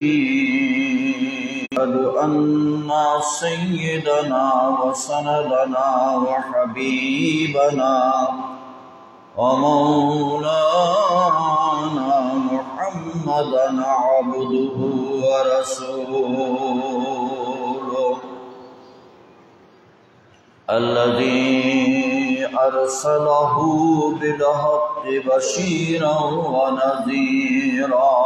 أشهد أن سيدنا وسندنا وحبيبنا ومولانا محمدا عبده ورسوله الذي أرسله بالحق بشيرا ونذيرا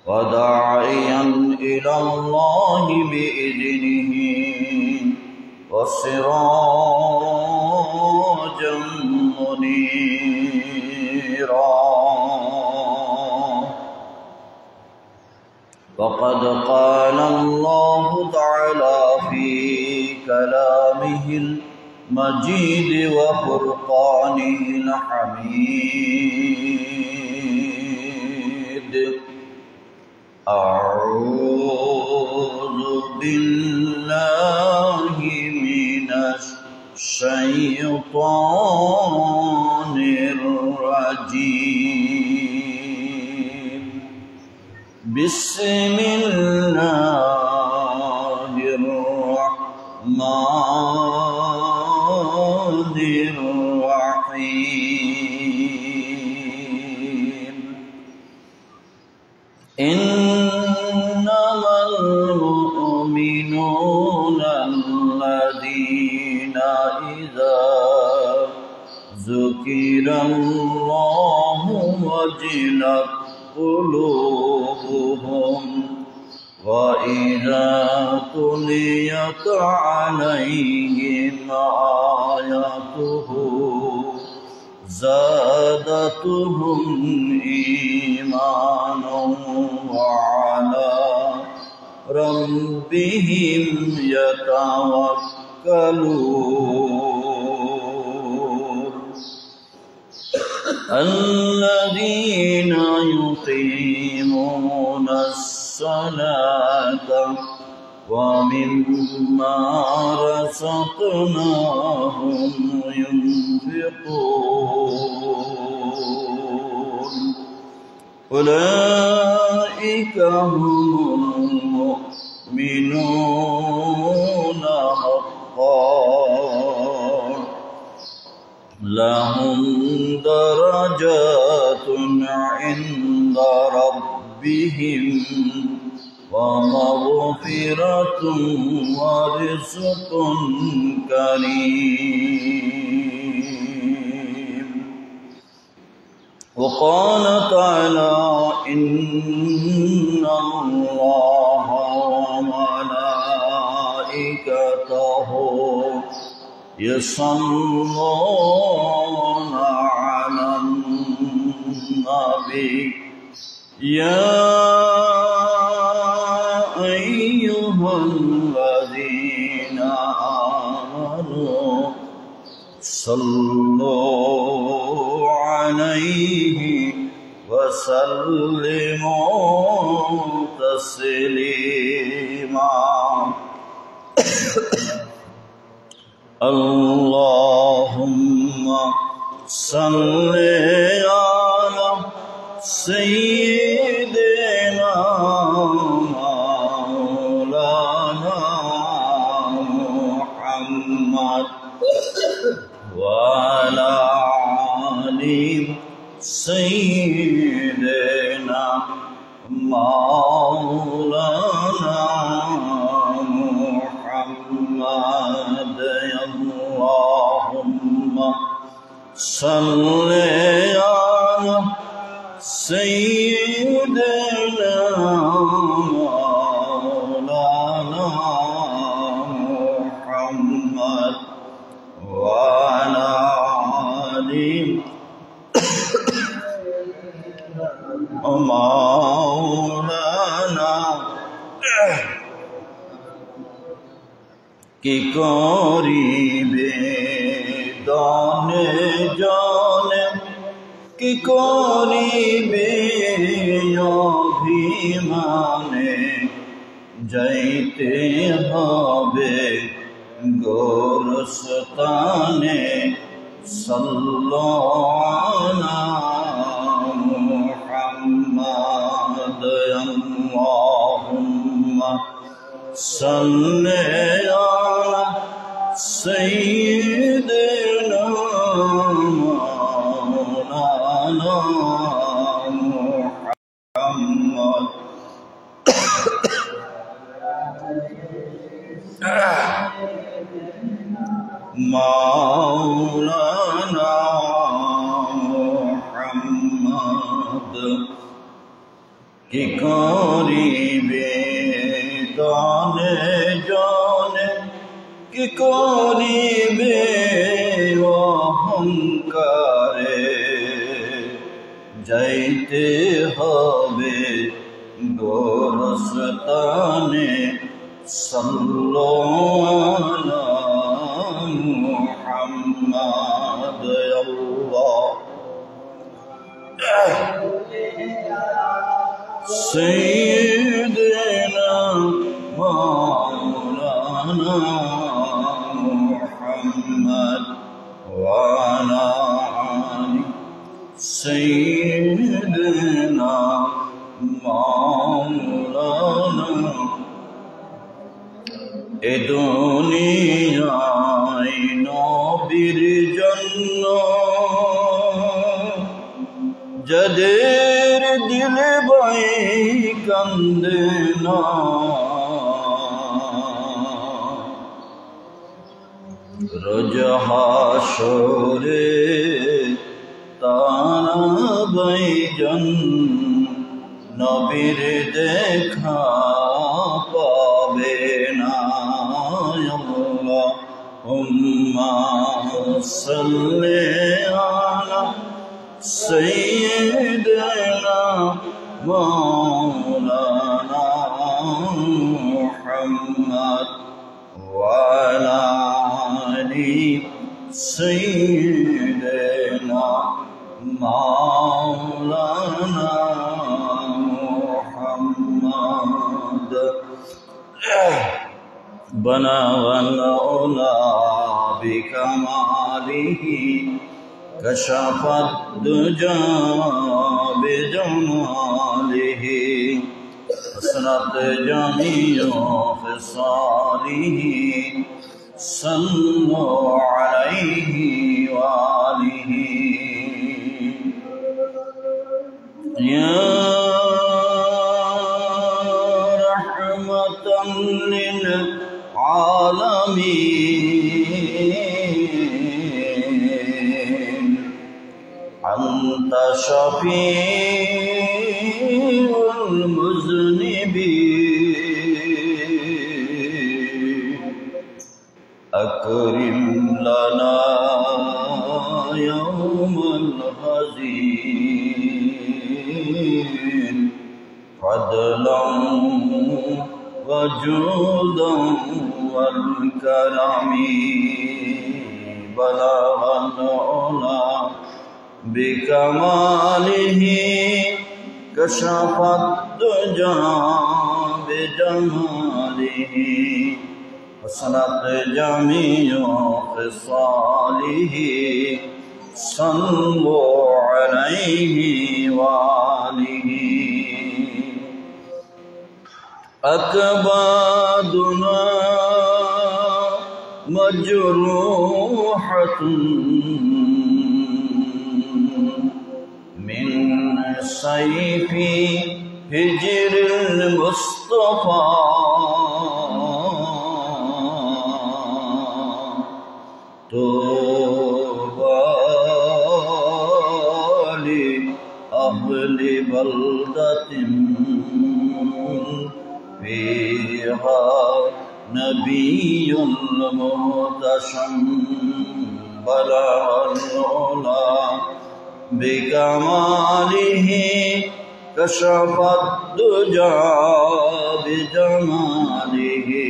وداعيا إلى الله بإذنه وسراجا منيرا وقد قال الله تعالى في كلامه المجيد وفرقانه الحميد أعوذ بالله من الشيطان الرجيم بسم الله الرحمن الرحيم إنما المؤمنون الذين إذا ذكر الله وجلت قلوبهم وإذا تليت عليهم آياته زادتهم إيمانا وعلى ربهم يتوكلون الذين يقيمون الصلاة ومما رزقناهم ينفقون أولئك هم المؤمنون حقا لهم درجات عند ربهم ومغفرة ورزق كريم وقال تعالى إن الله وملائكته يصلون على النبي يا أيها الذين آمنوا صلوا عليه وسلموا تسليما اللهم صل على سيدنا مولانا محمد وعلى آل سيدنا مولانا محمد اللهم صل على سيدنا مولانا محمد وعلى آل مولانا কি করিবে দানে জানে কি করিবে অভিমানে যাইতে হবে গোরস্তানে সাল্লাল্লাহু আলা মুহাম্মাদ अल्लाहुम्मा सल्ले अला सय्यिदिना मौलाना मुहम्मद मौलाना मुहम्मद की करीबे दाने जाने की करीबे अहंकारे जाइते हबे गोरस्ताने सल्लल्लाहु अला मुहम्मद अल्लाह सय्यिदना मौलाना मुहम्मद व अला आलि सय्यिदना मौलाना ए दुनियाय नबीर जन्न যাদের দিলে বাই কান্দে না রোজ হাসরে তারা বাইজন নবীর দেখা পাবে না আল্লাহুম্মা সাল্লি আলা सय्यिदना मौलाना मुहम्मद व अला आलि सय्यिदना मौलाना मुहम्मद बना वला बिकमालिही कशफ दुजा बिजमालिह हसनत जमीउ खिसालिह सल्लु अलैहि वालिहि या रहमतन लिल आलमीन अंत शफीउल मुज़निबीन अकरिम लना यौमल हज़ीन फदलन वजूदन वल करमी बलगन उला बिकमालिही कशफत दुजा बिजमालिही हसनत जमीउ खिसालिही सल्लु अलैहि वालिही अकबादुना मजरूहतुन मिन सैफी हिज्रिल मुस्तफा तौबा लि अहली बल्दतिन फीहा नबियुल मुहतशम बलगल उला बिकमालिही कशफत दुजा बिजमालिही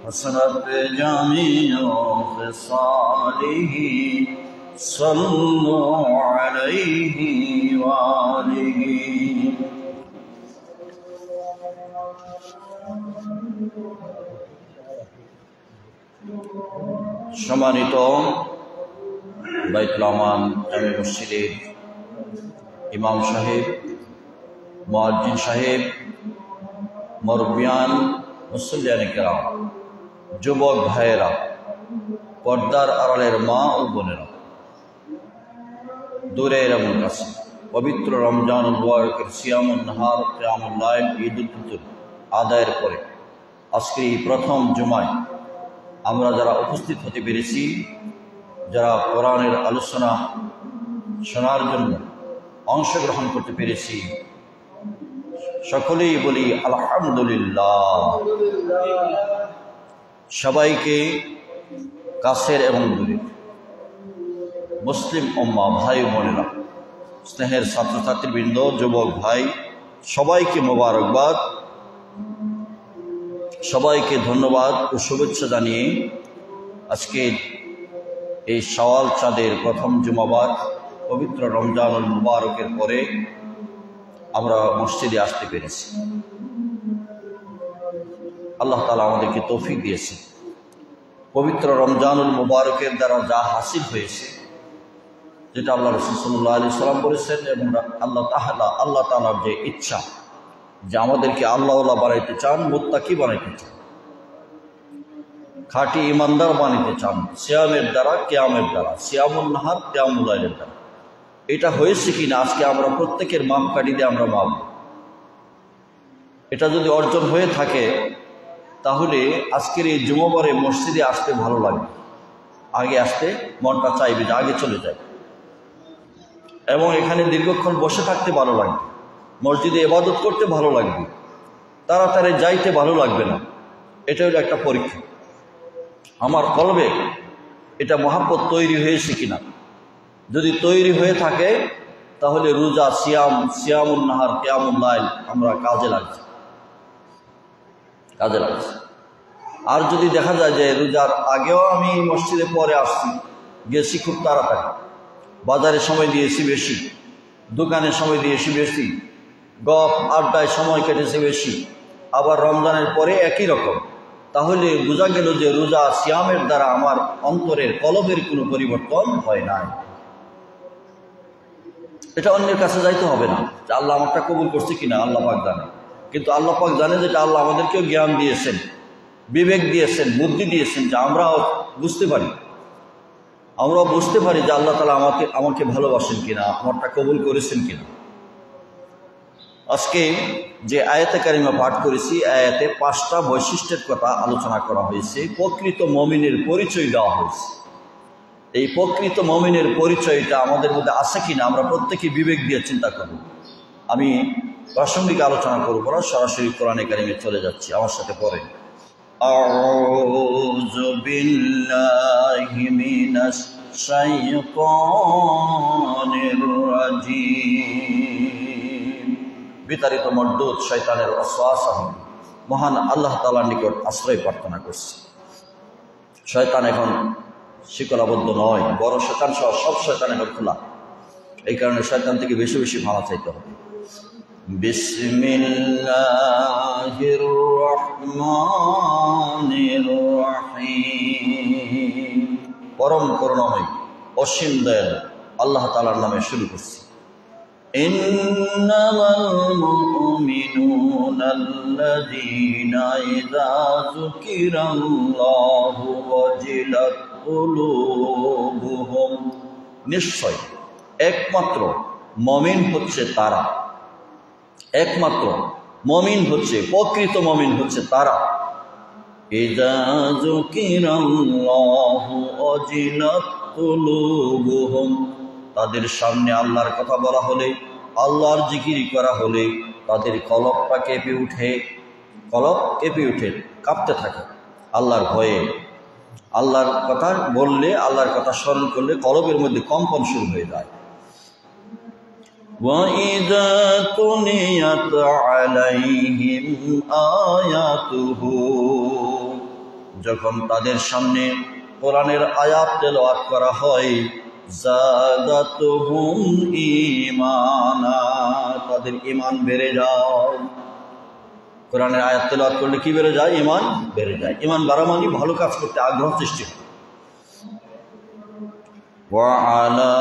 हसनत जमीउ खिसालिही सल्लु अलैहि वालिही सम्मानित বাইতুল আমান জামে মসজিদের ইমাম সাহেব মুয়াজ্জিন সাহেব, মুরব্বিয়ান, মুসল্লিয়ানে কেরাম, যুবক ভাইয়েরা, পর্দার আড়ালের মা ও বোনেরা, দূরের এবং কাছে, পবিত্র রমজানুল মুবারকের সিয়ামুন নাহার, কিয়ামুল লাইল, ঈদুল ফিতর আদায়ের পরে আজকে এই প্রথম জুমায় আমরা যারা উপস্থিত হতে পেরেছি, যারা কোরআনের আলোচনা শোনার জন্য অংশগ্রহণ করতে পেরেছি, সকলেই বলি আলহামদুলিল্লাহ। সবাইকে কাছের এবং দূরের মুসলিম উম্মাহ ভাই বোনেরা, স্নেহের ছাত্রছাত্রীবৃন্দ, যুবক ভাই, সবাইকে মোবারকবাদ, সবাইকে ধন্যবাদ ও শুভেচ্ছা জানিয়ে আজকে এই শাওয়াল চাঁদের প্রথম জুমাবার পবিত্র রমজানুল মুবারকের পরে আমরা মসজিদে আসতে পেরেছি। আল্লাহ তাআলা আমাদেরকে তৌফিক দিয়েছে। পবিত্র রমজানুল মুবারকের দ্বারা যা হাসিল হয়েছে, যেটা আল্লাহ রাসূল সাল্লাল্লাহু আলাইহি ওয়াসাল্লাম বলেছেন, এবং আল্লাহ তাআলার যে ইচ্ছা যে আমাদেরকে আল্লাহওয়ালা বানাইতে চান, মুত্তাকি বানাইতে চান, খাঁটি ইমানদার বানাইতে চান, সিয়ামের দ্বারা, কিয়ামের দ্বারা, সিয়ামুন নাহার, কিয়ামুল লাইলের দ্বারা। এটা হয়েছে কিনা আজকে আমরা প্রত্যেকের মাপকাঠি দিয়ে আমরা মাপ। এটা যদি অর্জন হয়ে থাকে তাহলে আজকের এই জুমাবারে মসজিদে আসতে ভালো লাগবে, আগে আসতে মনটা চাইবে যে আগে চলে যায়, এবং এখানে দীর্ঘক্ষণ বসে থাকতে ভালো লাগবে, মসজিদে ইবাদত করতে ভালো লাগবে, তাড়াতাড়ি যাইতে ভালো লাগবে না। এটা হলো একটা পরীক্ষা, আমার কলবে এটা মহাব্বত তৈরি হয়েছে কিনা। যদি তৈরি হয়ে থাকে তাহলে রোজা, সিয়ামুন নাহার, কিয়ামুল লাইল আমরা কাজে লাগছে। আর যদি দেখা যায় যে রোজার আগেও আমি মসজিদে পরে আসছি, গেছি খুব তাড়াতাড়ি, বাজারে সময় দিয়েছি বেশি, দোকানে সময় দিয়েছি বেশি, গপ আড্ডায় সময় কেটেছে বেশি, আবার রমজানের পরে একই রকম, তাহলে বোঝা গেল যে রোজা, সিয়ামের দ্বারা আমার অন্তরের কলবের কোনো পরিবর্তন হয় না। এটা অন্যের কাছে যাইতে হবে না যে আল্লাহ আমারটা কবুল করছে কিনা, আল্লাহ পাক জানে। কিন্তু আল্লাহ পাক জানে যেটা আল্লাহ আমাদেরকেও জ্ঞান দিয়েছেন, বিবেক দিয়েছেন, বুদ্ধি দিয়েছেন, যে আমরাও বুঝতে পারি যে আল্লাহ তাআলা আমাকে ভালোবাসেন কিনা, আমারটা কবুল করেছেন কিনা। আজকে যে আয়াতে কারিমা পাঠ করেছি, আয়াতে 5টা বৈশিষ্ট্যের কথা আলোচনা করা হয়েছে, প্রকৃত মুমিনের পরিচয় দেওয়া হয়েছে। এই প্রকৃত মুমিনের পরিচয়টা আমাদের মধ্যে আছে কিনা আমরা প্রত্যেকে বিবেক দিয়ে চিন্তা করব। আমি প্রাসঙ্গিক আলোচনা করব না, সরাসরি কোরআনে কারিমে চলে যাচ্ছি, আমার সাথে পড়েন। আউযু বিল্লাহি মিনাশ শাইতানির রাজিম। বিতাড়িত মরদুদ শয়তানের ওয়াসওয়াসা হতে মহান আল্লাহ তাআলার নিকট আশ্রয় প্রার্থনা করছি। শয়তান এখন শিকলাবদ্ধ নয়, বড় শয়তান সহ সব শয়তান এখন খোলা। এই কারণে শয়তান থেকে বেশি বেশি ভালো চাইতে হবে। বিসমিল্লাহির রহমানির রহিম। পরম করুণাময়, অসীম দয়ালু আল্লাহ তাআলার নামে শুরু করছি। ইন্নামাল মুমিনুনা আল্লাযীনা ইযা যুকিরাল্লাহু ওয়াজিলাত কুলুবুহুম। নিশ্চয় একমাত্র মুমিন হচ্ছে তারা, একমাত্র মুমিন হচ্ছে, প্রকৃত মুমিন হচ্ছে তারা, ইযা যুকিরাল্লাহু ওয়াজিলাত কুলুবুহুম, তাদের সামনে আল্লাহর কথা বলা হলে, আল্লাহর জিকির করা হলে তাদের কলবটা কেঁপে উঠে, কাঁপতে থাকে আল্লাহর ভয়ে। আল্লাহর কথা বললে, আল্লাহর কথা স্মরণ করলে কলবের মধ্যে কম্পন শুরু হয়ে যায়। وَإِذَا تُلِيَتْ عَلَيْهِمْ آيَاتُهُ, যখন তাদের সামনে কোরআনের আয়াত তেলাওয়াত করা হয়, যাদাতুহুম ঈমানা, তাদের ঈমান বেড়ে যায়। কোরআনের আয়াত তেলাওয়াত করলে কি বেড়ে যায়? ঈমান বেড়ে যায়। ঈমান বাড়া মানে ভালো কাজ করতে আগ্রহ সৃষ্টি হয়। ওয়া আলা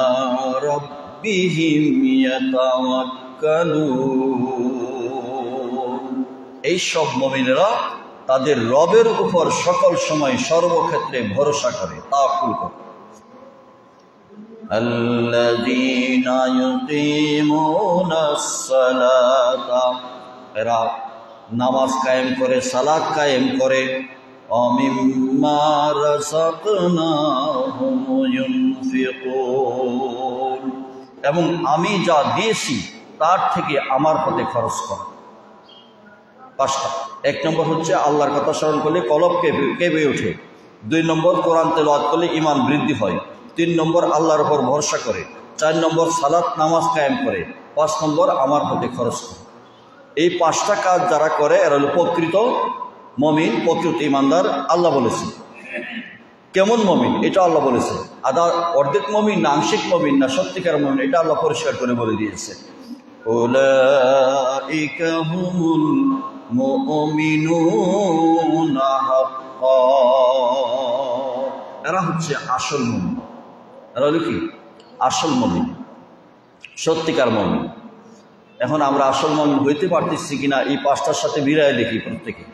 রাব্বিহিম ইয়াতাওয়াক্কালুন, এই সব মুমিনেরা তাদের রবের উপর সকল সময় সর্বক্ষেত্রে ভরসা করে, তাওয়াক্কুল করে। আল্লাযীনা ইউকিমুনাস সালাতা, এরা নামাজ কায়েম করে, সালাত কায়েম করে। ওমিম্মা রাযাকনাহুম ইউনফিকুন, এবং আমি যা দিয়েছি তার থেকে আমার পথে খরচ করে। পাঁচটা। এক নম্বর হচ্ছে আল্লাহর কথা স্মরণ করলে কলব কেঁপে ওঠে। 2 নম্বর কোরআন তেলাওয়াত করলে ঈমান বৃদ্ধি হয়। 3 নম্বর আল্লাহর উপর ভরসা করে। 4 নম্বর সালাত নামাজ কায়েম করে। 5 নম্বর আমার পথে খরচ করে। এই 5টা কাজ যারা করে এরা হলো প্রকৃত মুমিন, প্রকৃত ঈমানদার। আল্লাহ বলেছে কেমন মুমিন এটা আল্লাহ বলেছে। অর্ধেক মুমিন না, আংশিক মুমিন না, সত্যিকার মুমিন এটা আল্লাহ পরিষ্কার করে বলে দিয়েছে। উলাইকা হুমুল মুমিনুনা হাক্কা, এরা হচ্ছে আসল মুমিন। এরা হলো কি? আসল মুমিন, সত্যিকার মুমিন। এখন আমরা আসল মুমিন হইতে পারতেছি কিনা এই 5টার সাথে মিলায় দেখি প্রত্যেকে।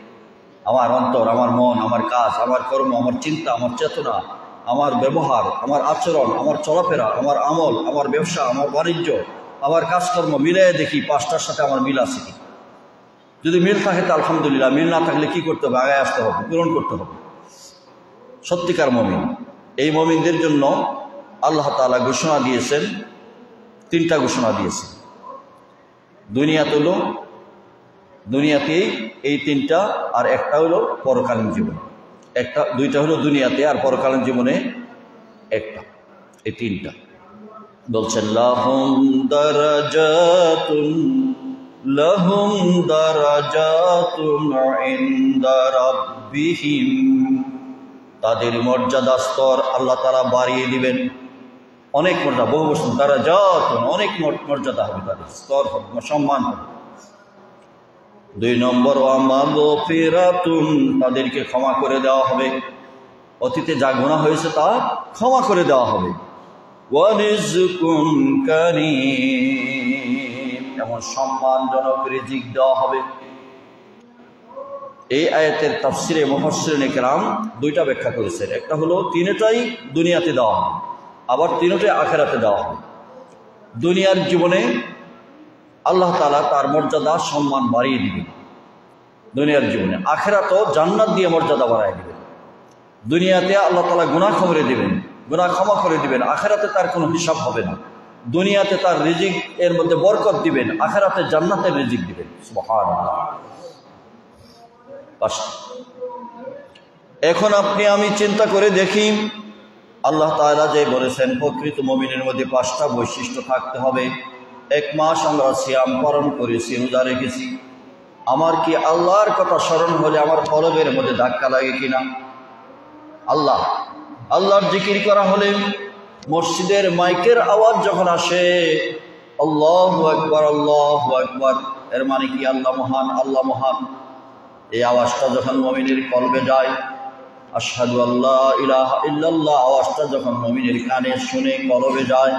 আমার অন্তর, আমার মন, আমার কাজ, আমার কর্ম, আমার চিন্তা, আমার চেতনা, আমার ব্যবহার, আমার আচরণ, আমার চলাফেরা, আমার আমল, আমার ব্যবসা, আমার বাণিজ্য, আমার কাজকর্ম মিলিয়ে দেখি 5টার সাথে আমার মিল আছে কি। যদি মিল থাকে তো আলহামদুলিল্লাহ, মিল না থাকলে কি করতে হবে? আগে আসতে হবে, পূরণ করতে হবে। সত্যিকার মুমিন, এই মুমিনদের জন্য আল্লাহ তাআলা ঘোষণা দিয়েছেন, 3টা ঘোষণা দিয়েছেন। দুনিয়াতেই এই 3টা, আর একটা হলো পরকালীন জীবন। 2টা হলো দুনিয়াতে, আর পরকালীন জীবনে একটা। এই 3টা বলছেন লাহুম দারাজাতুন ইনদা রাব্বিহিম, তাদের মর্যাদা স্তর আল্লাহ তাআলা বাড়িয়ে দিবেন। অনেক মর্যাদা, বহু বছর দারাজাতুন, অনেক মর্যাদা হবে, তাদের স্তর হবে, সম্মান হবে। 2 নম্বর ওয়া মাগফিরাতুন, তাদেরকে ক্ষমা করে দেওয়া হবে। অতীতে যা গুনাহ হয়েছে তা ক্ষমা করে দেওয়া হবে। ওয়া রিজকুন কারীম, এমন সম্মানজনক রিজিক দেওয়া হবে। এই আয়াতের তাফসিরে মুফাসসিরিনে কেরাম 2টা ব্যাখ্যা করেছেন। একটা হলো 3টাই দুনিয়াতে দেওয়া হবে, আবার 3টাই আখিরাতে দেওয়া হবে। দুনিয়ার জীবনে আল্লাহ তাআলা তার মর্যাদা সম্মান বাড়িয়ে দিবেন দুনিয়ার জীবনে। আখিরাতেও জান্নাত দিয়ে মর্যাদা বাড়ায় দিবেন। দুনিয়াতে আল্লাহ তাআলা গুনাহ ক্ষমা দিবেন, গুনাহ ক্ষমা করে দিবেন। আখিরাতে তার কোনো হিসাব হবে না। দুনিয়াতে তার রিজিক এর মধ্যে বরকত দিবেন, আখিরাতে জান্নাতের রিজিক দিবেন। সুবহানাল্লাহ। এখন আপনি আমি চিন্তা করে দেখি, আল্লাহ তাআলা যে বলেছেন প্রকৃত মুমিনের মধ্যে 5টা বৈশিষ্ট্য থাকতে হবে। 1 মাস আমরা সিয়াম পালন করেছি, রোজা রেখেছি। আমার কি আল্লাহর কথা স্মরণ হলে আমার কলবের মধ্যে ধাক্কা লাগে কিনা? আল্লাহর জিকির করা হলে, মসজিদের মাইকের আওয়াজ যখন আসে, আল্লাহু আকবার, আল্লাহু আকবার, এর মানে কি আল্লাহ মহান, আল্লাহ মহান। এই আওয়াজটা যখন মুমিনের কলবে যায়, আশহাদু আল্লা ইলাহা ইল্লাল্লাহ আওয়াজটা যখন মুমিনের কানে শুনে কলবে যায়,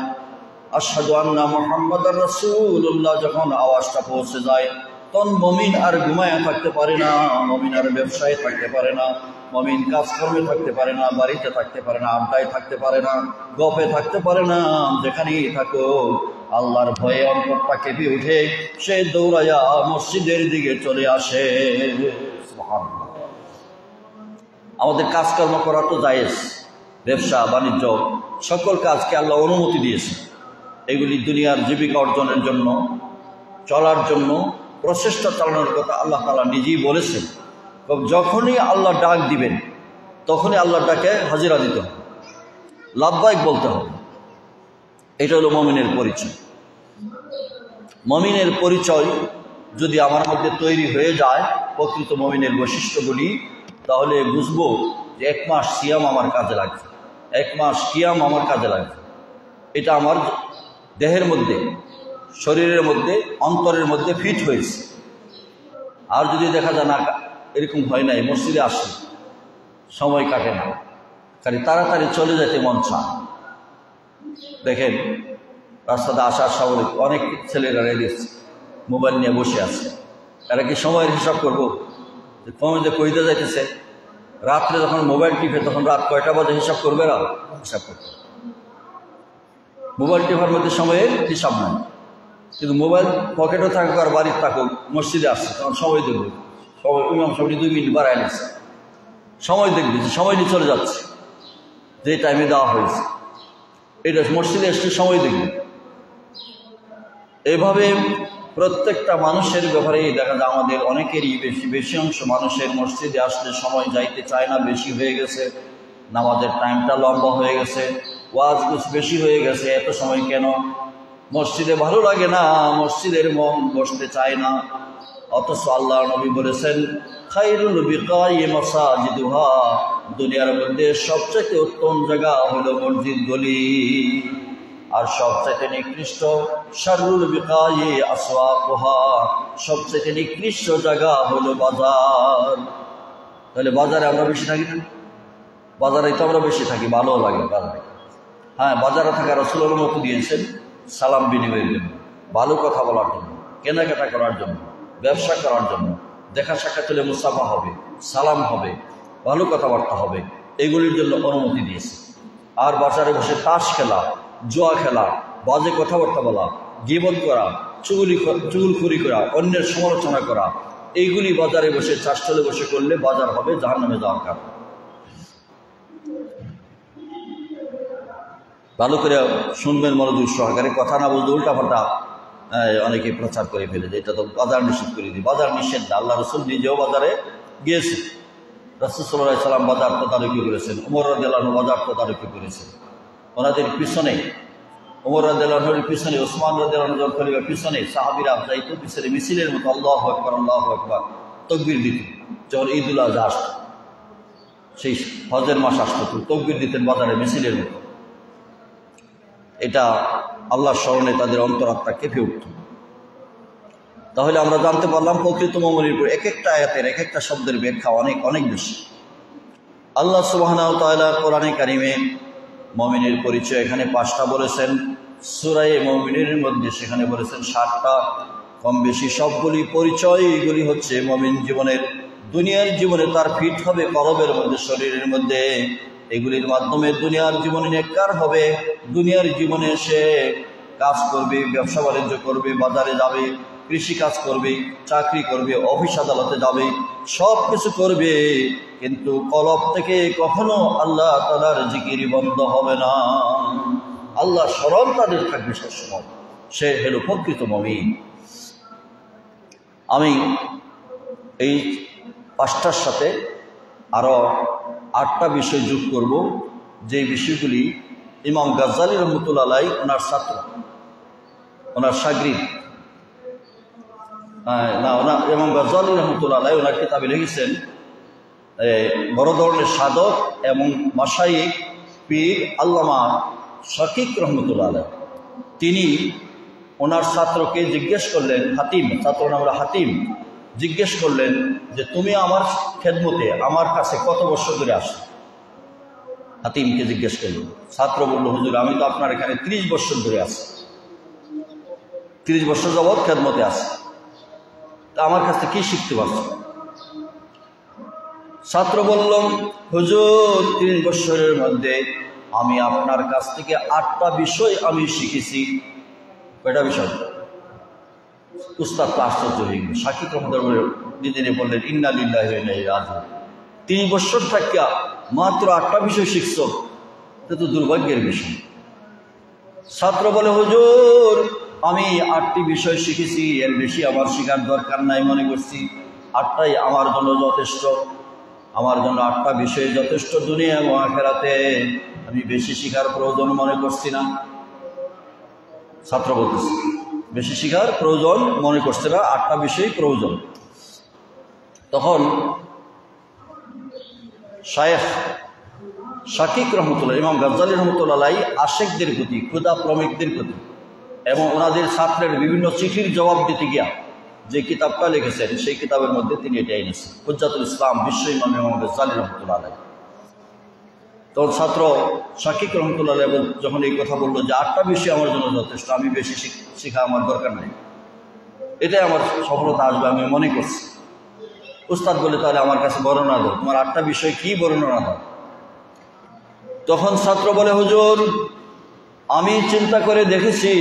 আশহাদু আন্না মুহাম্মাদার রাসূলুল্লাহ যখন আওয়াজটা পৌঁছে যায়, তখন মুমিন আর ঘুমায় থাকতে পারে না, মুমিন আর ব্যবসায় থাকতে পারে না, মুমিন কাজকর্মে থাকতে পারে না, বাড়িতে থাকতে পারে না, আড্ডায় থাকতে পারে না, গপে থাকতে পারে না। যেখানেই থাকো আল্লাহর ভয়ে অন্তরটা কেঁপে উঠে, সে দৌড়াইয়া মসজিদের দিকে চলে আসে। সুবহানাল্লাহ। আমাদের কাজকর্ম করা তো জায়েজ, ব্যবসা বাণিজ্য সকল কাজকে আল্লাহ অনুমতি দিয়েছে। এগুলি দুনিয়ার জীবিকা অর্জনের জন্য, চলার জন্য প্রচেষ্টা চালানোর কথা আল্লাহ তাআলা নিজেই বলেছেন। যখনই আল্লাহ ডাক দিবেন তখনই আল্লাহর ডাকে হাজিরা দিতে হবে, লাব্বাইক বলতে হবে। এটা হলো মুমিনের পরিচয়। মুমিনের পরিচয় যদি আমার মধ্যে তৈরি হয়ে যায়, প্রকৃত মুমিনের বৈশিষ্ট্যগুলি, তাহলে বুঝবো যে 1 মাস সিয়াম আমার কাজে লাগছে, 1 মাস কিয়াম আমার কাজে লাগছে। এটা আমার দেহের মধ্যে, শরীরের মধ্যে, অন্তরের মধ্যে ফিট হয়েছে। আর যদি দেখা যায় না এরকম হয় নাই, মসজিদে আসে, সময় কাটে না, খালি তাড়াতাড়ি চলে যেতে মন চায়। দেখেন রাস্তাতে আসার সময় অনেক ছেলেরা রেডি মোবাইল নিয়ে বসে আছে, এরা কি সময়ের হিসাব করবো যে কমে যে কইতে যাইতেছে? রাত্রে যখন মোবাইল টিপে তখন রাত কয়টা বাজে হিসাব করবে? না, হিসাব করবে। মোবাইল টিপার মধ্যে সময়ের হিসাব নাই, কিন্তু মোবাইল পকেটও থাকুক আর বাড়ির থাকুক, মসজিদে আসছে তখন সময় দেখবে, সময় ইমাম সাহেব 2 মিনিট বাড়ায় নিচ্ছে, সময় দেখবে যে সময় নিয়ে চলে যাচ্ছে, যে টাইমে দেওয়া হয়েছে, এটা মসজিদে এসে সময় দেখবে। এভাবে প্রত্যেকটা মানুষের ব্যাপারেই দেখা যায় আমাদের অনেকেরই বেশি অংশ মানুষের মসজিদে আসলে সময় যাইতে চায় না, বেশি হয়ে গেছে, নামাজের টাইমটা লম্বা হয়ে গেছে, ওয়াজ বেশি হয়ে গেছে, এত সময় কেন? মসজিদে ভালো লাগে না, মসজিদের মন বসতে চায় না। অথচ আল্লাহ নবী বলেছেন, খায়রুল বিকাই মাসাজিদুহা, দুনিয়ার মধ্যে সবচেয়ে উত্তম জায়গা হলো মসজিদ গলি, আর সবচেয়ে নিকৃষ্ট শাররুল বিকাই আসওয়াকুহা, সবচেয়ে নিকৃষ্ট জায়গা হলো বাজার। তাহলে বাজারে আমরা বেশি থাকি না? বাজারে তো আমরা বেশি থাকি, ভালো লাগে বাজারে। হ্যাঁ, বাজারে থাকা রাসূলের অনুমতি দিয়েছেন সালাম বিনিময়ের জন্য, ভালো কথা বলার জন্য, কেনাকাটা করার জন্য, ব্যবসা করার জন্য, দেখা সাক্ষাৎ হলে মুসাফা হবে, সালাম হবে, ভালো কথাবার্তা হবে, এগুলির জন্য অনুমতি দিয়েছে। আর বাজারে বসে তাস খেলা, জুয়া খেলা, বাজে কথাবার্তা বলা, গীবত করা, চুগলখড়ি করা, অন্যের সমালোচনা করা, এইগুলি বাজারে বসে চাষতলে বসে করলে বাজার হবে জাহান্নামে যাওয়ার কারণ। ভালো করে শুনবেন মনোযোগ সহকারে, কথা না বলতে উল্টাপাল্টা অনেকে প্রচার করে ফেলে যে এটা তো বাজার নিষেধ করে দিই। বাজার নিষেধ না, আল্লাহ রসুল নিজেও বাজারে গিয়েছে, রাসূল সাল্লাল্লাহু আলাইহি ওয়াসাল্লাম বাজার তদারকি করেছেন, ওমর রাদিয়াল্লাহু আনহু বাজার তদারকি করেছেন। ওনাদের পিছনে, ওমর রাদিয়াল্লাহু আনহুর পিছনে, ওসমান রাদিয়াল্লাহু আনহুর খলিফার পিছনে সাহাবীরা যাইত, পিছনে মিছিলের মতো আল্লাহু আকবার আল্লাহু আকবার তাকবীর দিত। যখন ঈদুল আযহা আসত, সেই হজের মাস আসত, তাকবীর দিতেন বাজারে মিছিলের মতো। এটা আল্লাহর স্মরণে তাদের অন্তরাত্মা কেঁপে উঠত। তাহলে আমরা জানতে পারলাম প্রকৃত মুমিনের উপর এক একটা আয়াতের এক একটা শব্দের ব্যাখ্যা অনেক অনেক বেশি। আল্লাহ সুবহানাহু ওয়া তাআলা কোরআনে কারিমে মুমিনের পরিচয় এখানে 5টা বলেছেন, সূরা মুমিনের মধ্যে সেখানে বলেছেন 7টা। কম বেশি সবগুলি পরিচয়, এগুলি হচ্ছে মুমিন জীবনের, দুনিয়ার জীবনে তার ফিট হবে কলবের মধ্যে, শরীরের মধ্যে। এগুলির মাধ্যমে দুনিয়ার জীবনে নেককার হবে, দুনিয়ার জীবনে সে কাজ করবে, ব্যবসা বাণিজ্য করবে, বাজারে যাবে, কৃষি কাজ করবে, চাকরি করবে, অফিস আদালতে যাবে, সব কিছু করবে, কিন্তু কলব থেকে কখনো আল্লাহ তাআলার জিকির বন্ধ হবে না, আল্লাহ স্মরণ তাদের থাকবে সবসময়। সে হলো প্রকৃত মুমিন। আমি এই 5টার সাথে আরো 8টা বিষয় যোগ করব, যে বিষয়গুলি ইমাম গাজ্জালী রহমতুল্লাহ আলাইহি ওনার ছাত্র, ওনার শাগরিদ, ইমাম গাজ্জালী রহমতুল্লাহ আলাইহি ওনার কিতাবে লিখেছেন, বড় ধরনের সাধক এবং মাশায়িখ পীর আল্লামা শাকিক রহমতুল্লাহ আলাইহি, তিনি ওনার ছাত্রকে জিজ্ঞেস করলেন, হাতিম, ছাত্র নাম হাতিম, জিজ্ঞেস করলেন যে তুমি আমার খেদমতে আমার কাছে কত বছর ধরে আসো? হাতিমকে জিজ্ঞেস করলেন। ছাত্র বলল, হুজুর আমি তো আপনার এখানে 30 বছর ধরে আছি, 30 বছর যাবৎ খেদমতে আছি, তা আমার কাছে কি শিখতে পারছো? ছাত্র বলল, হুজুর 30 বছরের মধ্যে আমি আপনার কাছ থেকে 8টা বিষয় আমি শিখেছি। কয়টা বিষয়? উস্তাদ তো আশ্চর্য হয়ে গেল। শাকিক রহমতুল্লাহ নিজে বললেন, ইন্না লিল্লাহি ওয়া ইন্না ইলাইহি রাজিউন, 30 বছর থাকিয়া মাত্র 8টা বিষয় শিখছ, এটা তো দুর্ভাগ্যের বিষয়। ছাত্র বলে, হুজুর আমি 8টি বিষয় শিখেছি, এর বেশি আমার শিখার দরকার নাই, মনে করছি 8টাই আমার জন্য যথেষ্ট, আমার জন্য 8টা বিষয় যথেষ্ট, দুনিয়া এবং আখিরাতে আমি বেশি শিখার প্রয়োজন মনে করছি না। ছাত্র বলতেছে বেশি শিখার প্রয়োজন মনে করছে না, 8টা বিষয় প্রয়োজন। তখন শায়েখ শাকিক রহমতুল্লাহ, ইমাম গাজ্জালী রহমতুল্লাহ আলাইহি আশেকদের প্রতি, ক্ষুদা প্রেমিকদের প্রতি এবং ওনাদের ছাত্রের বিভিন্ন চিঠির জবাব দিতে গিয়া যে কিতাবটা লিখেছেন, সেই কিতাবের মধ্যে তিনি এটা এনেছেন, হুজ্জাতুল ইসলাম বিশ্ব ইমাম ইমাম গাজ্জালী রহমতুল্লাহ আলাইহি। তখন ছাত্র শাকিক রহমতুল্লাহ আলাইহি যখন এই কথা বললো যে 8টা বিষয় আমার জন্য যথেষ্ট, আমি বেশি শিখা আমার দরকার নেই, এটাই আমার সফলতা আসবে আমি মনে করছি। উস্তাদ বলে, তাহলে আমার কাছে বর্ণনা দাও, তোমার 8টা বিষয় কি বর্ণনা দাও। তখন ছাত্র বলে, হুজুর আমি চিন্তা করে দেখেছি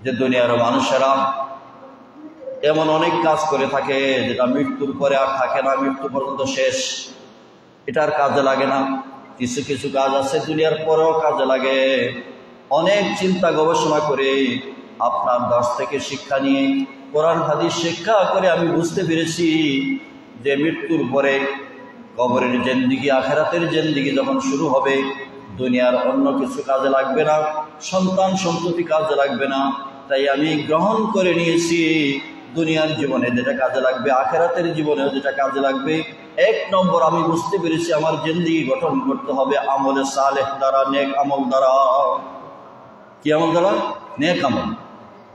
যে দুনিয়ার মানুষেরা এমন অনেক কাজ করে থাকে যেটা মৃত্যুর পরে আর থাকে না, মৃত্যু পর্যন্ত শেষ, এটার কাজে লাগে না। কিছু কিছু কাজ আছে দুনিয়ার পরেও কাজে লাগে। অনেক চিন্তা গবেষণা করে আপনার দর্শ থেকে শিক্ষা নিয়ে কোরআন হাদিস শিক্ষা করে আমি বুঝতে পেরেছি যে মৃত্যুর পরে কবরের জিন্দেগি, আখিরাতের জিন্দেগি যখন শুরু হবে, দুনিয়ার অন্য কিছু কাজে লাগবে না, সন্তান সন্ততি কাজে লাগবে না। তাই আমি গ্রহণ করে নিয়েছি দুনিয়ার জীবনে যেটা কাজে লাগবে, আখিরাতের জীবনেও যেটা কাজে লাগবে। 1 নম্বর আমি বুঝতে পেরেছি আমার জিন্দেগি গঠন করতে হবে আমলে সালেহ দ্বারা, নেক আমল দ্বারা। কি আমল দ্বারা? নেক আমল।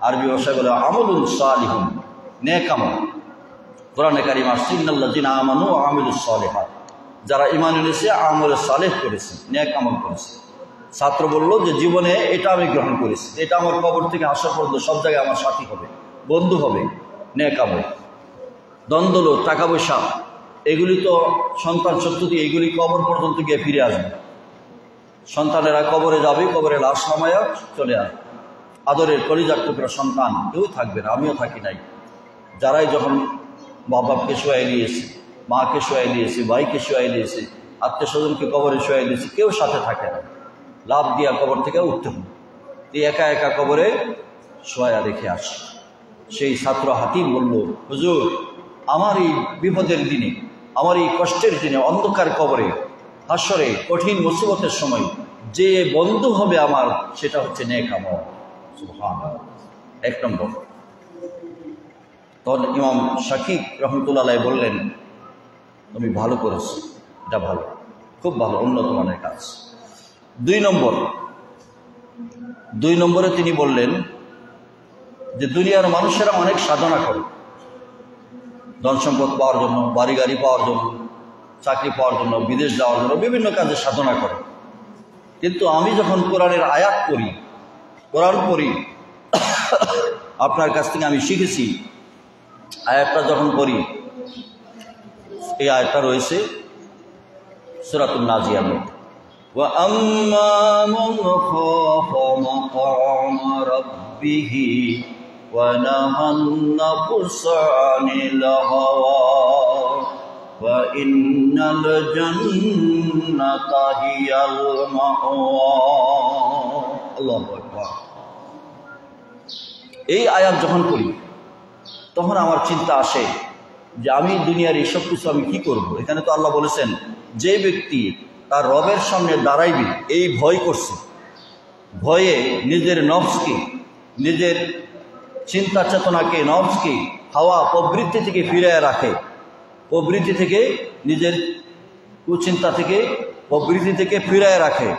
আরবি ভাষায় বলে আমলুন সালিহুন, নেক আমল। কোরআনে কারিম আসছে ইন্নাল্লাযিনা আমানু ওয়া আমিলুস সালিহাত, যারা ঈমান এনেছে আমলে সালেহ করেছে, নেক আমল করেছে। ছাত্র বলল যে জীবনে এটা আমি গ্রহণ করেছি, এটা আমার কবর থেকে আসা পর্যন্ত সব জায়গায় আমার সাথী হবে, বন্ধু হবে, নেক আমল। দ্বন্দ্ব, টাকা পয়সা, এগুলি তো সন্তান সন্ততি, এগুলি কবর পর্যন্ত গিয়ে ফিরে আসবে। সন্তানেরা কবরে যাবে, কবরে লাশ নামায়া চলে আসবে। আদরের কলিজার টুকরা সন্তান কেউ থাকবে না, আমিও থাকি নাই। যারাই যখন বাবাকে শোয়াই দিয়েছে, মাকে শোয়াই দিয়েছে, ভাইকে শোয়াই দিয়েছে, আত্মীয় স্বজনকে কবরে শোয়াই দিয়েছে, কেউ সাথে থাকে না, লাভ দিয়া কবর থেকে উঠতে হবে। একা একা কবরে শোয়া রেখে আসে। সেই ছাত্র হাতিম বলল, হুজুর আমার এই বিপদের দিনে, আমার এই কষ্টের দিনে, অন্ধকার কবরে, হাসরে, কঠিন মুসিবতের সময় যে বন্ধু হবে আমার, সেটা হচ্ছে নেক আমল। সুবহানাল্লাহ। 1 নম্বর। তখন ইমাম শাকিব রহমতুল্লাহ আলাইহি বললেন, তুমি ভালো করেছো, এটা ভালো, খুব ভালো, উন্নত মানের কাজ। 2 নম্বরে তিনি বললেন যে দুনিয়ার মানুষেরা অনেক সাধনা করে, ধন সম্পদ পাওয়ার জন্য, বাড়ি গাড়ি পাওয়ার জন্য, চাকরি পাওয়ার জন্য, বিদেশ যাওয়ার জন্য বিভিন্ন কাজে সাধনা করে। কিন্তু আমি যখন কোরআনের আয়াত পড়ি, কোরআন পড়ি, আপনার কাছ থেকে আমি শিখেছি, আয়াতটা যখন পড়ি, এই আয়াতটা রয়েছে সূরাতুন নাজিয়ার মধ্যে, ওয়া আম্মা মান খাফা মাকামা রাব্বিহি ওয়া নাহান নাফসা আনিল হাওয়া ওয়া ইন্নাল জান্নাতা হিয়াল মাওয়া। আল্লাহু আকবার। এই আয়াত যখন পড়ি তখন আমার চিন্তা আসে যে আমি দুনিয়ার এইসব কিছু আমি কি করব। এখানে তো আল্লাহ বলেছেন যে ব্যক্তি তার রবের সামনে দাঁড়াইবে এই ভয় করছে, ভয়ে নিজের নফসকে, নিজের চিন্তা চেতনাকে, নফসকে হাওয়া প্রবৃত্তি থেকে ফিরিয়ে রাখে, প্রবৃত্তি থেকে, নিজের কুচিন্তা থেকে, প্রবৃত্তি থেকে ফিরিয়ে রাখে,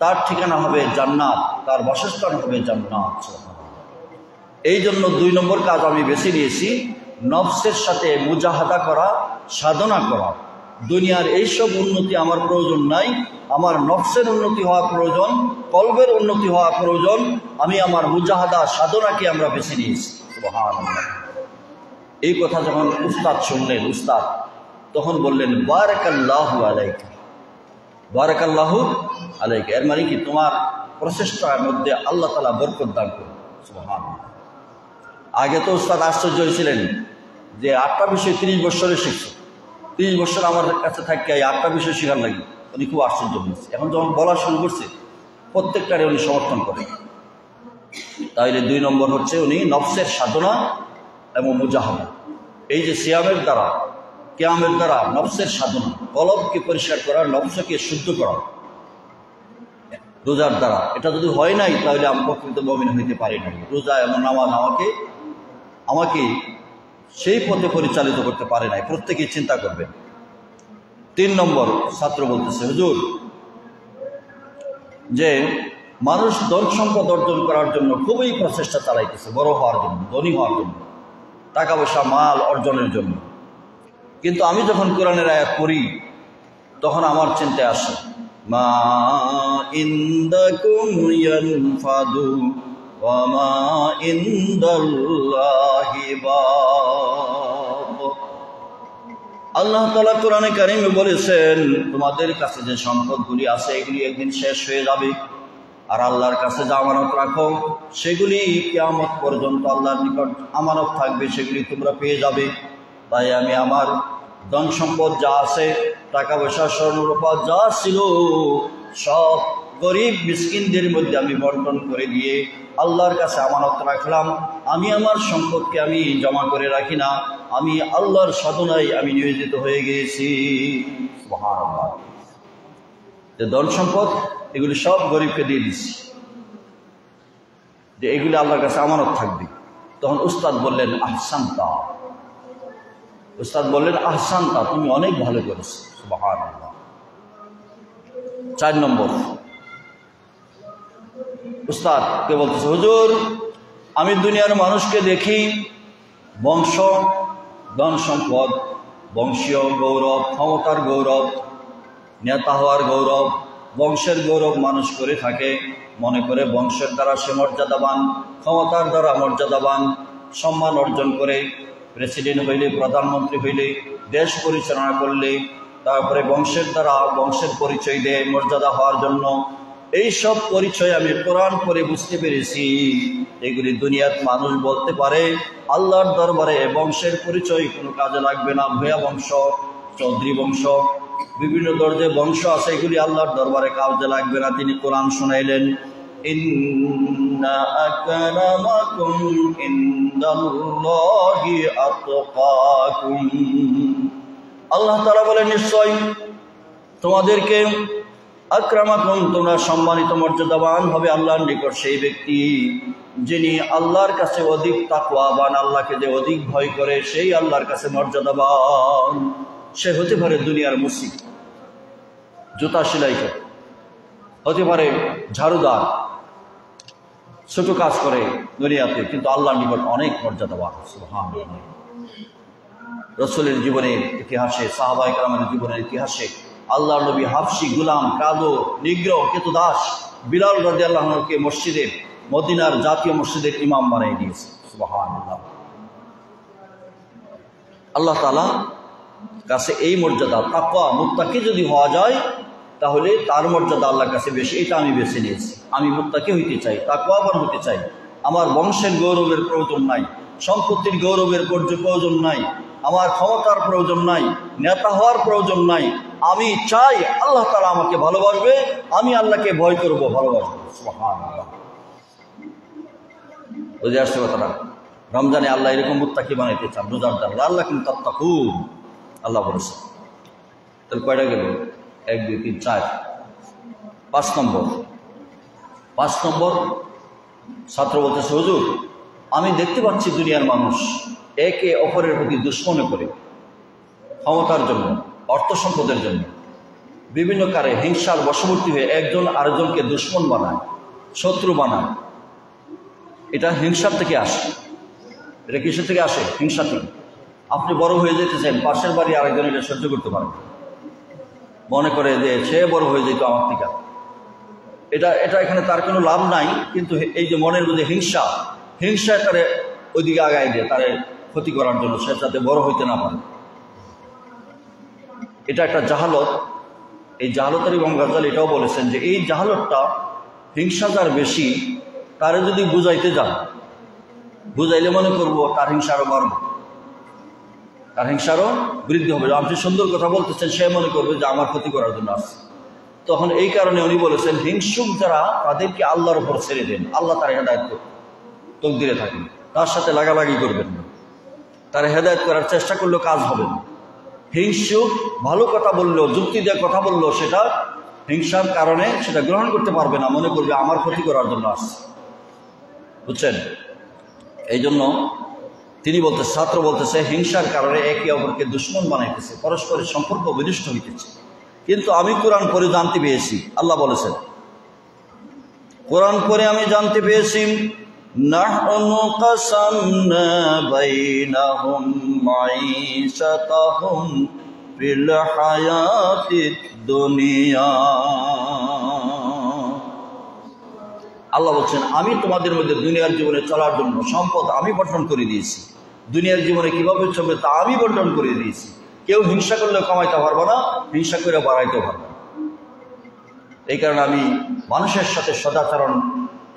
তার ঠিকানা হবে জান্নাত, তার বাসস্থান হবে জান্নাত। এই জন্য 2 নম্বর কাজ আমি বেছে নিয়েছি, নফসের সাথে মুজাহাদা করা, সাধনা করা। দুনিয়ার এইসব উন্নতি আমার প্রয়োজন নাই, আমার নফসের উন্নতি হওয়া প্রয়োজন, কলবের উন্নতি হওয়া প্রয়োজন। আমি আমার মুজাহাদা, সাধনাকে আমরা বেছে নিয়েছি। সুবহানাল্লাহ। এই কথা যখন উস্তাদ শুনলেন, উস্তাদ তখন বললেন, বারাকাল্লাহু আলাইকা, বারাকাল্লাহু আলাইকা। এর মানে কি, তোমার প্রচেষ্টার মধ্যে আল্লাহ তাআলা বরকত দান করুন। সুবহানাল্লাহ। আগে তো উস্তাদ আশ্চর্য হয়েছিলেন যে 8টা বিষয় 30 বছরে শিখছে, 30 বছর আমার কাছে থাকে এই 8টা বিষয় শেখার লাগে, উনি খুব আশ্চর্য হয়েছে। এখন যখন বলা শুরু করছে প্রত্যেকটারে উনি সমর্থন করে। তাইলে 2 নম্বর হচ্ছে উনি নফসের সাধনা এবং মুজাহাদা। এই যে সিয়ামের দ্বারা, কিয়ামের দ্বারা নফসের সাধনা, কলবকে পরিষ্কার করা, নফসকে শুদ্ধ করা, রোজার দ্বারা, এটা যদি হয় নাই তাহলে আমি প্রকৃত মুমিন হইতে পারি না। রোজা এমন নামাজ আমাকে সেই পথে পরিচালিত করতে পারে নাই। প্রত্যেকেই চিন্তা করবেন। 3 নম্বর ছাত্র বলতেছে, হুজুর যে মানুষ ধন সম্পদ অর্জন করার জন্য খুবই প্রচেষ্টা চালাইতেছে, বড় হওয়ার জন্য, ধনী হওয়ার জন্য, টাকা পয়সা মাল অর্জনের জন্য। কিন্তু আমি যখন কোরআনের আয়াত পড়ি তখন আমার চিন্তায় আসে, মা ইনদাকুম ইয়ানফাদু ওয়া মা ইনদাল্লাহি বাক। আল্লাহ তাআলা কোরআনে কারীমে বলেছেন, তোমাদের কাছে যে সম্পদগুলি আছে এগুলি একদিন শেষ হয়ে যাবে, আর আল্লাহর কাছে যা আমানত রাখো সেগুলি কিয়ামত পর্যন্ত আল্লাহর নিকট আমানত থাকবে, সেগুলি তোমরা পেয়ে যাবে। তাই আমি আমার ধন সম্পদ যা আছে, টাকা পয়সা, স্বর্ণরূপা যা ছিল, সব গরিব মিসকিনদের মধ্যে আমি বন্টন করে দিয়ে আল্লাহর কাছে আমানত রাখলাম। আমি আমার সম্পদকে আমি জমা করে রাখি না, আমি আল্লাহর সাধনায় আমি নিয়োজিত হয়ে গিয়েছি। সুবহানাল্লাহ। যে ধন সম্পদ এগুলি সব গরিবকে দিয়ে দিচ্ছি, যে এগুলি আল্লাহর কাছে আমানত থাকবে। তখন উস্তাদ বললেন আহসানতা, উস্তাদ বললেন আহসানতা, তুমি অনেক ভালো করেছো। সুবহানাল্লাহ। 4 নম্বর, উস্তাদ কে বলতেছে, হুজুর আমি দুনিয়ার মানুষকে দেখি বংশ, ধন সম্পদ, বংশীয় গৌরব, ক্ষমতার গৌরব, নেতা হওয়ার গৌরব, বংশের গৌরব মানুষ করে থাকে, মনে করে বংশের দ্বারা সে মর্যাদাবান, ক্ষমতার দ্বারা মর্যাদাবান, সম্মান অর্জন করে, প্রেসিডেন্ট হইলে, প্রধানমন্ত্রী হইলে, দেশ পরিচালনা করলে, তারপরে বংশের দ্বারা বংশের পরিচয় দেয় মর্যাদা হওয়ার জন্য। এই সব পরিচয় আমি কোরআন পড়ে বুঝতে পেরেছি, এগুলি দুনিয়ার মানুষ বলতে পারে, আল্লাহর দরবারে বংশের পরিচয় কোনো কাজে লাগবে না। ভূয়া বংশ, চৌধুরী বংশ, বিভিন্ন দরজে বংশ আছে, এগুলি আল্লাহর দরবারে কাজে লাগবে না। তিনি কোরআন শোনাইলেন, ইন্না আকরামাকুম ইনদাল্লাহি আতকাকুম। আল্লাহ তাআলা বলেন, নিশ্চয় তোমাদেরকে, আকরামাকুম, তোমরা সম্মানিত মর্যাদাবান হবে আল্লাহর নিকট সেই ব্যক্তি যিনি আল্লাহর কাছে অধিক তাকওয়াবান, আল্লাহকে যে অধিক ভয় করে সেই আল্লাহর কাছে মর্যাদাবান। সে হতে পারে দুনিয়ার মুসিক, জুতা সেলাই করে, হতে পারে ঝাড়ুদার, ছোট কাজ করে দুনিয়াতে, কিন্তু আল্লাহর নিকট অনেক মর্যাদাবান। সুবহানাল্লাহ। রাসূলের জীবনের ইতিহাসে, সাহাবায়ে কেরামের জীবনের ইতিহাসে আল্লাহর নবী হাবশী গোলাম, কালো, নিগ্রহ, ক্রীতদাস বিলাল রাদিয়াল্লাহু আনহুকে মসজিদের, মদিনার জাতীয় মসজিদের ইমাম বানিয়ে দিয়েছে। সুবহানাল্লাহ। আল্লাহ তাআলা কাছে এই মর্যাদা, তাকওয়া, মুত্তাকি যদি হওয়া যায় তাহলে তার মর্যাদা আল্লাহর কাছে বেশি। এটা আমি বেছে নিয়েছি। আমি মুত্তাকি হইতে চাই, তাকওয়াবান হতে চাই। আমার বংশের গৌরবের প্রয়োজন নাই, সম্পত্তির গৌরবের প্রয়োজন নাই, আমার ক্ষমতার প্রয়োজন নাই, নেতা হওয়ার প্রয়োজন নাই। আমি চাই আল্লাহ তাআলা আমাকে ভালোবাসবে, আমি আল্লাহকে ভয় করব, ভালোবাসবো। সুবহানাল্লাহ। বুঝে আসছে কথাটা? রমজানে আল্লাহ এরকম মুত্তাকি বানাইতে চান, রোজাদার, লাআল্লাকুম তাত্তাকুন আল্লাহ বলেছে। তাহলে কয়টা গেল? 1, 2, 3, 4। 5 নম্বর, ছাত্র বলতেছে, হুজুর আমি দেখতে পাচ্ছি দুনিয়ার মানুষ একে অপরের প্রতি দুশ্মনী করে, ক্ষমতার জন্য, অর্থ সম্পদের জন্য বিভিন্ন কারে হিংসার বশবর্তী হয়ে একজন আরেকজনকে দুশ্মন বানায়, শত্রু বানায়। এটা হিংসার থেকে আসে। এটা কিসের থেকে আসে? হিংসা থেকে। আপনি বড় হয়ে যেতেছেন, পাশের বাড়ি আরেকজন এটা সহ্য করতে পারেন, মনে করে যে সে বড় হয়ে যেত আমার থেকে। এটা এখানে তার কোনো লাভ নাই, কিন্তু এই যে মনের মধ্যে হিংসা তারে ওইদিকে আগায় দেয়, তারে ক্ষতি করার জন্য, সে যাতে বড় হইতে না পারে। এটা একটা জাহালত। এই জাহালতের ইমাম গাজ্জালী এটাও বলেছেন যে এই জাহালতটা, হিংসা যার বেশি, তারে যদি বুঝাইতে যান, বুঝাইলে মনে করবো তার হিংসা আরও বাড়বে, তার হিংসা আরও বৃদ্ধি হবে। আপনি সুন্দর কথা বলতেছেন, সে মনে করবে যে আমার ক্ষতি করার জন্য আসছে। তখন এই কারণে উনি বলেছেন, হিংসুক যারা, তাদেরকে আল্লাহর উপর ছেড়ে দেন, আল্লাহ তার হেদায়েত তকদিরে থাকেন, তার সাথে লাগালাগি করবেন না, তার হেদায়েত করার চেষ্টা করলেও কাজ হবে না। হিংসুক ভালো কথা বললেও, যুক্তি দিয়ে কথা বললেও সেটা হিংসার কারণে সেটা গ্রহণ করতে পারবে না, মনে করবে আমার ক্ষতি করার জন্য আসছে। বুঝছেন? এই জন্য তিনি বলতেছে, ছাত্র বলতেছে, হিংসার কারণে একে অপরকে দুশ্মন বানাইতেছে, পরস্পরের সম্পর্ক বিনষ্ট হইতেছে। কিন্তু আমি কোরআন পড়ে জানতে পেয়েছি, আল্লাহ বলেছেন, কোরআন পড়ে আমি জানতে পেয়েছি, নাহনু কাসামনা বাইনাহুম মাঈশাতাহুম ফিল হায়াতিদ দুনিয়া। আল্লাহ বলছেন আমি তোমাদের মধ্যে দুনিয়ার জীবনে চলার জন্য সম্পদ আমি বন্টন করে দিয়েছি, দুনিয়ার জীবনে কিভাবে চলবে তা আমি বন্টন করে দিয়েছি। কেউ হিংসা করলে কমাইতে পারবো না, হিংসা করে বাড়াইতে পারবো না। এই কারণে আমি মানুষের সাথে সদাচরণ,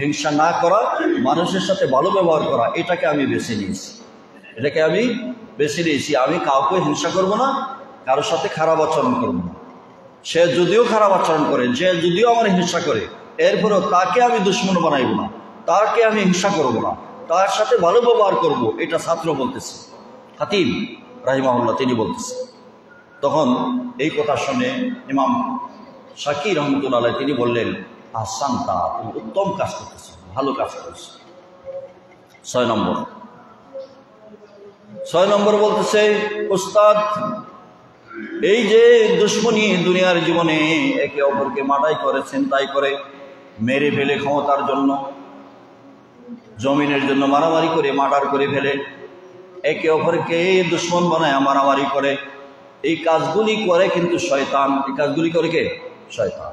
হিংসা না করা, মানুষের সাথে ভালো ব্যবহার করা, এটাকে আমি বেছে নিয়েছি। আমি কাউকে হিংসা করব না, কারোর সাথে খারাপ আচরণ করব না। সে যদিও খারাপ আচরণ করে, যে যদিও আমার হিংসা করে, এরপরেও তাকে আমি দুশ্মন বানাইব না, তাকে আমি হিংসা করব না, তার সাথে ভালো ব্যবহার করব। এটা ছাত্র বলতেছে, হাতিম রাহিমাহুল্লাহ তিনি বলতেছে। তখন এই কথা শুনে ইমাম শাকির রহমতুল্লাহ তিনি বললেন, আহসানতা, তুমি উত্তম কাজ করতেছো, ভালো কাজ করছো। 6 নম্বর বলতেছে, উস্তাদ এই যে দুশ্মনী দুনিয়ার জীবনে একে অপরকে মার্ডার করেছেন, তাই করে মেরে ফেলে ক্ষমতার জন্য, জমিনের জন্য মারামারি করে মার্ডার করে ফেলে, একে অপরকে দুশ্মন বানায় মারামারি করে, এই কাজগুলি করে কিন্তু শয়তান। এই কাজগুলি করে কে? শয়তান।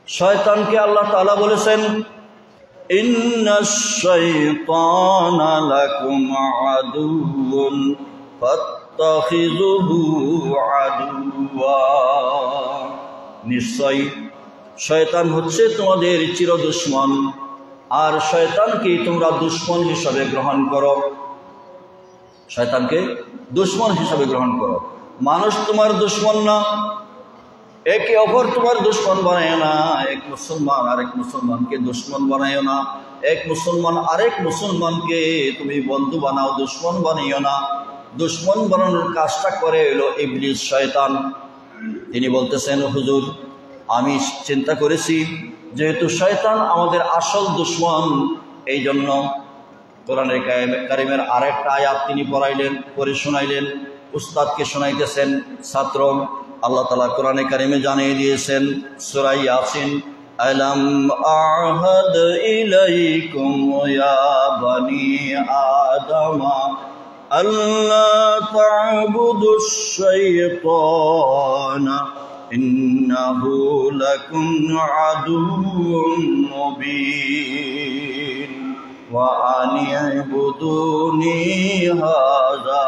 শয়তানকে আল্লাহ তাআলা বলেছেন, ইন্নাশ শাইতানা লাকুম আদুউন ফাত্তাখিযুহু আদুওয়া। নিশ্চয় শয়তান হচ্ছে তোমাদের চির দুশ্মন, আর শয়তানকে তোমরা দুশ্মন হিসাবে গ্রহণ করো। শয়তানকে দুশ্মন হিসাবে গ্রহণ করো। মানুষ তোমার দুশ্মন না, একে অপর তোমার দুশ্মন বানায় না। এক মুসলমান আরেক মুসলমানকে দুশ্মন বানায় না, এক মুসলমান আরেক মুসলমানকে তুমি বন্ধু বানাও, দুশ্মন বানাইও না। দুশ্মন বানানোর কাজটা করে এলো ইবলিস, শয়তান। তিনি বলতেছেন, হুজুর আমি চিন্তা করেছি যেহেতু শয়তান আমাদের আসল দুশ্মন, এই জন্য কোরআনের কারিমের আরেকটা আয়াত তিনি পড়ে শোনাইলেন। উস্তাদকে শোনাইতেছেন ছাত্র। আল্লাহ তাআলা কোরআনে কারিমে জানিয়ে দিয়েছেন সূরা ইয়াসিন, আলাম আহাদ ইলাইকুম ইয়া বানি আদমা আল্লা তা'বুদুশ শাইতানা ইন্নাহু লাকুম আদুউম মুবিন ওয়া আনি'বুদুনি হাযা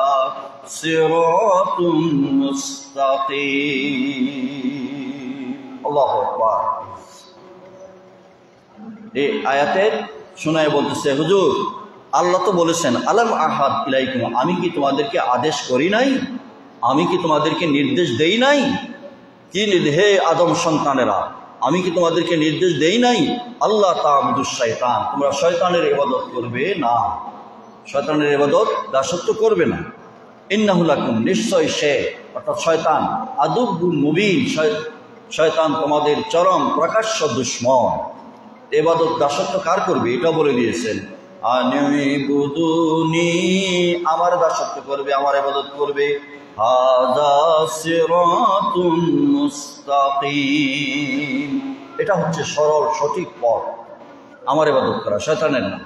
সিরাতুম মুস্তাকিম। আল্লাহু আকবার। এই আয়াতের শোনায় বলতেছে, হুজুর আল্লাহ তো বলেছেন আলাম আহাদ ইলাইকুম, আমি কি তোমাদেরকে আদেশ করি নাই, আমি কি তোমাদেরকে নির্দেশ দেই নাই? কি হে আদম সন্তানেরা, আমি কি তোমাদেরকে নির্দেশ দেই নাই? আল্লাহ তা'বুদুশ শাইতান, তোমরা শয়তানের ইবাদত করবে না, শয়তানের ইবাদত দাসত্ব করবে না। ইন্নাহু লাকুম, নিশ্চয় সে অর্থাৎ শয়তান, আদুউম মুবিন, শয়তান তোমাদের চরম প্রকাশ্য দুশ্মন। ইবাদত দাসত্ব কার করবে এটা বলে দিয়েছেন। আনি'বুদুনি, আমার দাসত্ব করবে, আমার ইবাদত করবে। হাযা সিরাতুম মুস্তাকিম, এটা হচ্ছে সরল সঠিক পথ, আমার ইবাদত করা, শয়তানের না।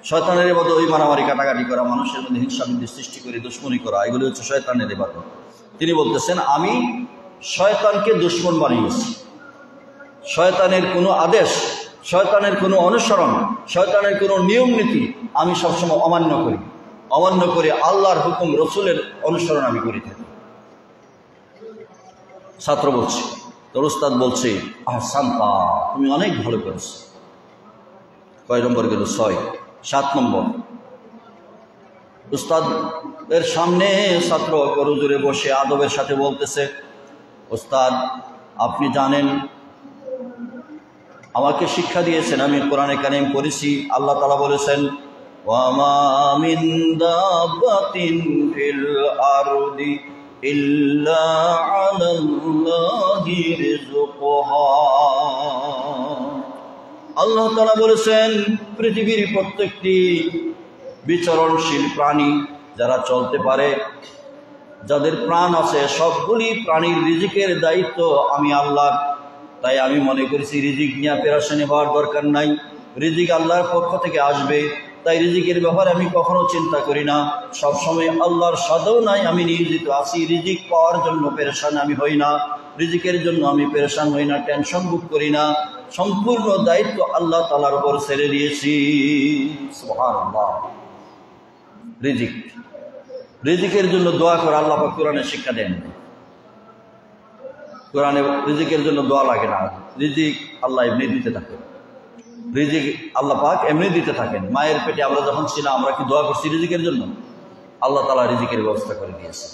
শয়তানের ইবাদত ওই মারামারি কাটাকাটি করা, মানুষের মধ্যে হিংসা বিদ্বেষ সৃষ্টি করে দুশ্মনী করা, এগুলি হচ্ছে শয়তানের ইবাদত। তিনি বলতেছেন আমি শয়তানকে দুশ্মন বানিয়েছি। শয়তানের কোনো আদেশ, শয়তানের কোনো অনুসরণ, শয়তানের কোনো নিয়ম নীতি আমি সবসময় অমান্য করে আল্লাহর হুকুম রসুলের অনুসরণ আমি করে থাকি। ছাত্র বলছে, তোর উস্তাদ বলছে, আহসানতা, তুমি অনেক ভালো করেছো। কয় নম্বর গেল? 6। 7 নম্বর, উস্তাদের সামনে ছাত্র করজোরে বসে আদবের সাথে বলতেছে, উস্তাদ আপনি জানেন, আমাকে শিক্ষা দিয়েছেন, আমি কোরআনে কারিম পড়েছি, আল্লাহ তাআলা বলেছেন ওয়ামা মিন দাব্বাতিন ফিল আরদি ইল্লা আলাল্লাহি রিজকুহা। আল্লাহ তাআলা বলেছেন পৃথিবীর প্রত্যেকটি বিচরণশীল প্রাণী যারা চলতে পারে, যাদের প্রাণ আছে, সবগুলি প্রাণীর রিজিকের দায়িত্ব আমি আল্লাহ। তাই আমি মনে করেছি রিজিক নিয়ে পেরেশানি হওয়ার দরকার নাই, রিজিক আল্লাহর পক্ষ থেকে আসবে। তাই রিজিকের ব্যাপারে আমি কখনো চিন্তা করি না। সবসময় আল্লাহর সাধনায় আমি নিয়োজিত আছি। রিজিক পাওয়ার জন্য পেরেশান আমি হই না, রিজিকের জন্য আমি পেরেশান হই না, টেনশন বুক করি না। সম্পূর্ণ দায়িত্ব আল্লাহ তাআলার উপর ছেড়ে দিয়েছি। সুবহানাল্লাহ। রিজিকের জন্য দোয়া করে আল্লাহ পাক কোরআনে শিক্ষা দেন। কোরআনে রিজিকের জন্য দোয়া লাগে না, রিজিক আল্লাহ এমনি দিতে থাকেন। রিজিক আল্লাহ পাক এমনি দিতে থাকেন। মায়ের পেটে আমরা যখন ছিলাম আমরা কি দোয়া করছি রিজিকের জন্য? আল্লাহ তাআলা রিজিকের ব্যবস্থা করে দিয়েছে,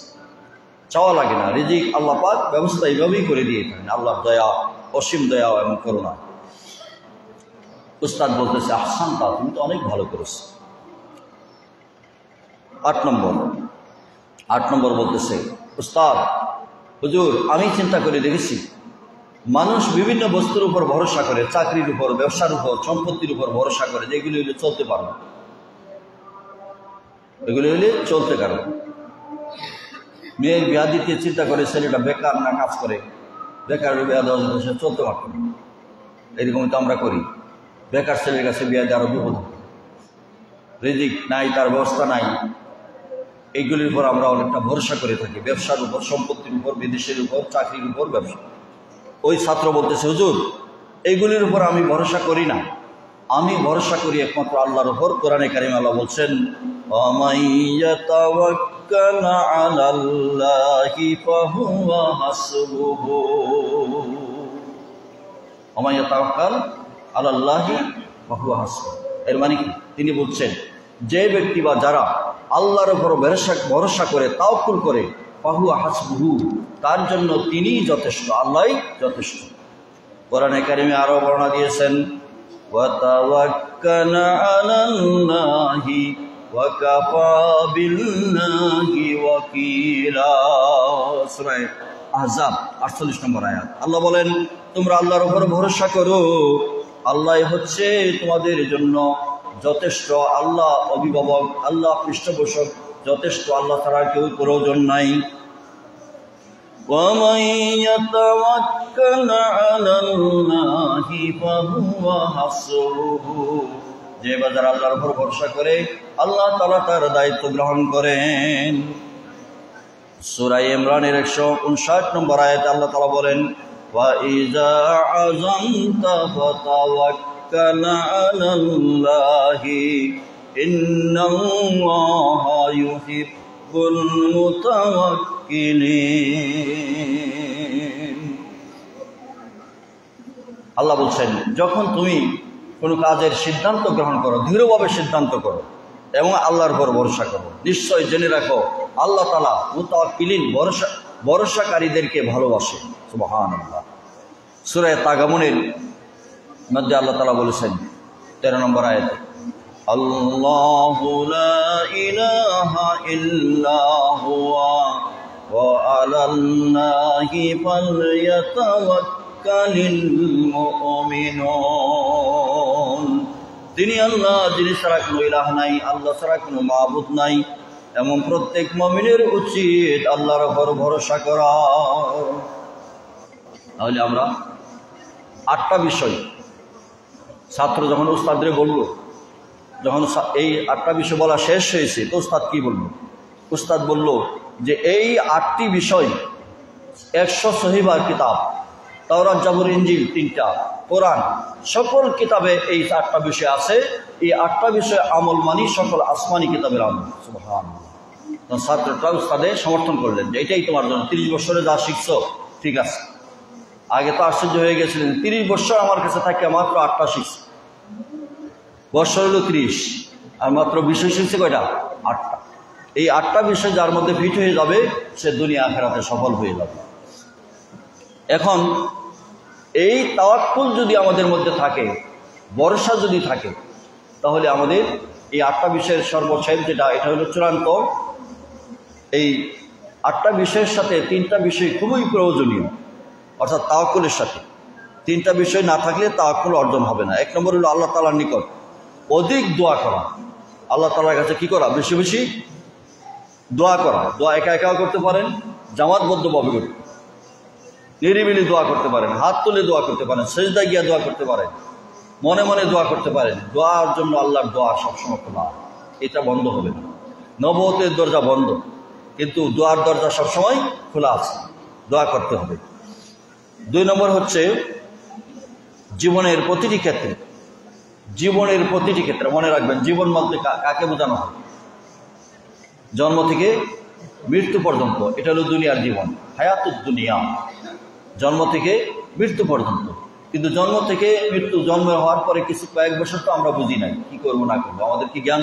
চাওয়া লাগে না। রিজিক আল্লাহ পাক ব্যবস্থা এইভাবেই করে দিয়ে থাকেন। আল্লাহ দয়া, অসীম দয়া এবং করুণা। উস্তাদ বলতেছে, আহসানতা, তুমি তো অনেক ভালো করেছো। 8 নম্বর বলতেছে উস্তাদ, হুজুর, আমি চিন্তা করে দেখেছি মানুষ বিভিন্ন বস্তুর উপর ভরসা করে, চাকরির উপর, ব্যবসার উপর, সম্পত্তির উপর ভরসা করে, যেগুলি হলে চলতে পারবে, এগুলি হলে চলতে পারবে। মেয়ের বিয়া দিতে চিন্তা করে ছেলেটা বেকার না কাজ করে, বেকার বিয়া দেওয়া যেত, সে চলতে পারত না। এরকমই তো আমরা করি। বেকার ছেলের কাছে বিয়া দিয়ে আরো বিপদ, রিজিক নাই, তার ব্যবস্থা নাই, এইগুলির উপর আমরা অনেকটা ভরসা করে থাকি। ব্যবসার উপর, সম্পত্তির উপর, বিদেশের উপর, চাকরির উপর, ব্যবসা। ওই ছাত্র বলতেছে, হুজুর, এইগুলির উপর আমি ভরসা করি না, আমি ভরসা করি একমাত্র আল্লাহর উপর। কোরআনে কারিমে আল্লাহ বলছেন, وَمَن عَلَى اللَّهِ فَهُوَ حَسْبُهُ وَمَن يَتَوَكَّلْ عَلَى اللَّهِ فَهُوَ حَسْبُهُ। এর মানে কি? তিনি বলছেন যে ব্যক্তি বা যারা আল্লাহর উপর ভরসা করে, তাওয়াক্কুল করে, ফাহুয়া হাসবুহু, তার জন্য তিনিই যথেষ্ট, আল্লাহই যথেষ্ট। কোরআনে কারিমে আরো বর্ণনা দিয়েছেন, ওয়া তাওয়াক্কাল আলাল্লাহি ওয়া কাফা বিল্লাহি ওয়াকিলা। সূরা আহজাব 48 নম্বর আয়াত। আল্লাহ বলেন, তোমরা আল্লাহর উপর ভরসা করো, আল্লাহ হচ্ছে তোমাদের জন্য যথেষ্ট। আল্লাহ অভিভাবক, আল্লাহ পৃষ্ঠপোষক, যথেষ্ট। আল্লাহ ছাড়া কেউ প্রয়োজন নাই। وَمَن يَتَوَكَّلْ عَلَى اللَّهِ فَهُوَ حَسْبُهُ। যে বাজার আল্লাহর উপর ভরসা করে, আল্লাহ তাআলা তার দায়িত্ব গ্রহণ করেন। সূরা ইমরানের 159 নম্বর আয়াতে আল্লাহ তাআলা বলেন, وَإِذَا عَزَمْتَ فَتَوَكَّلْ عَلَى اللَّهِ إِنَّ اللَّهَ يُحِبُّ الْمُتَوَكِّلِينَ। আল্লাহ বলছেন, যখন তুমি কোনো কাজের সিদ্ধান্ত গ্রহণ করো, দৃঢ়ভাবে সিদ্ধান্ত করো এবং আল্লাহর উপর ভরসা করো, নিশ্চয় জেনে রাখো আল্লাহ তাআলা মুতাওয়াক্কিলিন, ভরসাকারীদেরকে ভালোবাসে। সুবহানাল্লাহ। সূরা তাগাবুনের মধ্যে আল্লাহ তাআলা বলেছেন 13 নম্বর আয়াতে, আল্লাহু লা ইলাহা ইল্লা হুয়া ওয়া আলাল্লাহি ফালইয়াতাওয়াক্কালিল মুমিনুন। তিনি আল্লাহ, যিনি ছাড়া কোনো ইলাহ নাই, আল্লাহ ছাড়া কোনো মাবুদ নাই, এবং প্রত্যেক মুমিনের উচিত আল্লাহর উপর ভরসা করা। তাহলে আমরা 8টা বিষয় ছাত্র যখন উস্তাদরে বলল, যখন এই 8টা বিষয় বলা শেষ হয়েছে, তো উস্তাদ কি বলল? উস্তাদ বলল যে এই 8টি বিষয় 100 সহিবার কিতাব, তাওরাত, জাবুর, ইনজিল 3টা, কোরআন, সকল কিতাবে এই 8টা বিষয় আছে। এই 8টা বিষয় আমল মানি সকল আসমানি কিতাবের আমল। সুবহানাল্লাহ। তো ছাত্রটা উস্তাদে সমর্থন করলেন যে এটাই তোমার জন্য, 30 বছরে যা শিখছো ঠিক আছে। আগে তো আশ্চর্য হয়ে গেছিলেন, 30 বছর আমার কাছে থাকে মাত্র 8টা শিখছে, বছর হলো 30, আর মাত্র বিষয় শিখছে কয়টা? 8টা। এই 8টা বিষয় যার মধ্যে ফিট হয়ে যাবে, সে দুনিয়া আখিরাতে সফল হয়ে যাবে। এখন এই তাওয়াক্কুল যদি আমাদের মধ্যে থাকে, ভরসা যদি থাকে, তাহলে আমাদের এই 8টা বিষয়ের সর্বশেষ যেটা, এটা হলো চূড়ান্ত। এই 8টা বিষয়ের সাথে 3টা বিষয় খুবই প্রয়োজনীয়, অর্থাৎ তাওয়াক্কুলের সাথে 3টা বিষয় না থাকলে তাওয়াক্কুল অর্জন হবে না। 1 নম্বর হলো আল্লাহ তাআলার নিকট অধিক দোয়া করা। আল্লাহ তাআলার কাছে কি করা? বেশি বেশি দোয়া করা। দোয়া একা একাও করতে পারেন, জামাতবদ্ধভাবে করতে, নিরিবিলি দোয়া করতে পারেন, হাত তুলে দোয়া করতে পারেন, সেজদায় গিয়া দোয়া করতে পারেন, মনে মনে দোয়া করতে পারেন, দোয়ার জন্য আল্লাহর দোয়া সবসময় খোলা, এটা বন্ধ হবে না। নবুয়তের দরজা বন্ধ, কিন্তু দোয়ার দরজা সবসময় খোলা আছে, দোয়া করতে হবে। 2 নম্বর হচ্ছে জীবনের প্রতিটি ক্ষেত্রে, জীবনের প্রতিটি ক্ষেত্রে মনে রাখবেন, জীবন বলতে কাকে বোঝানো হয়? জন্ম থেকে মৃত্যু পর্যন্ত, এটা হলো দুনিয়ার জীবন, হায়াতুদ দুনিয়া, জন্ম থেকে মৃত্যু পর্যন্ত। কিন্তু জন্ম থেকে মৃত্যু, জন্ম হওয়ার পরে কিছু কয়েক বছর তো আমরা বুঝি নাই কি করবো না করবো, আমাদের কি জ্ঞান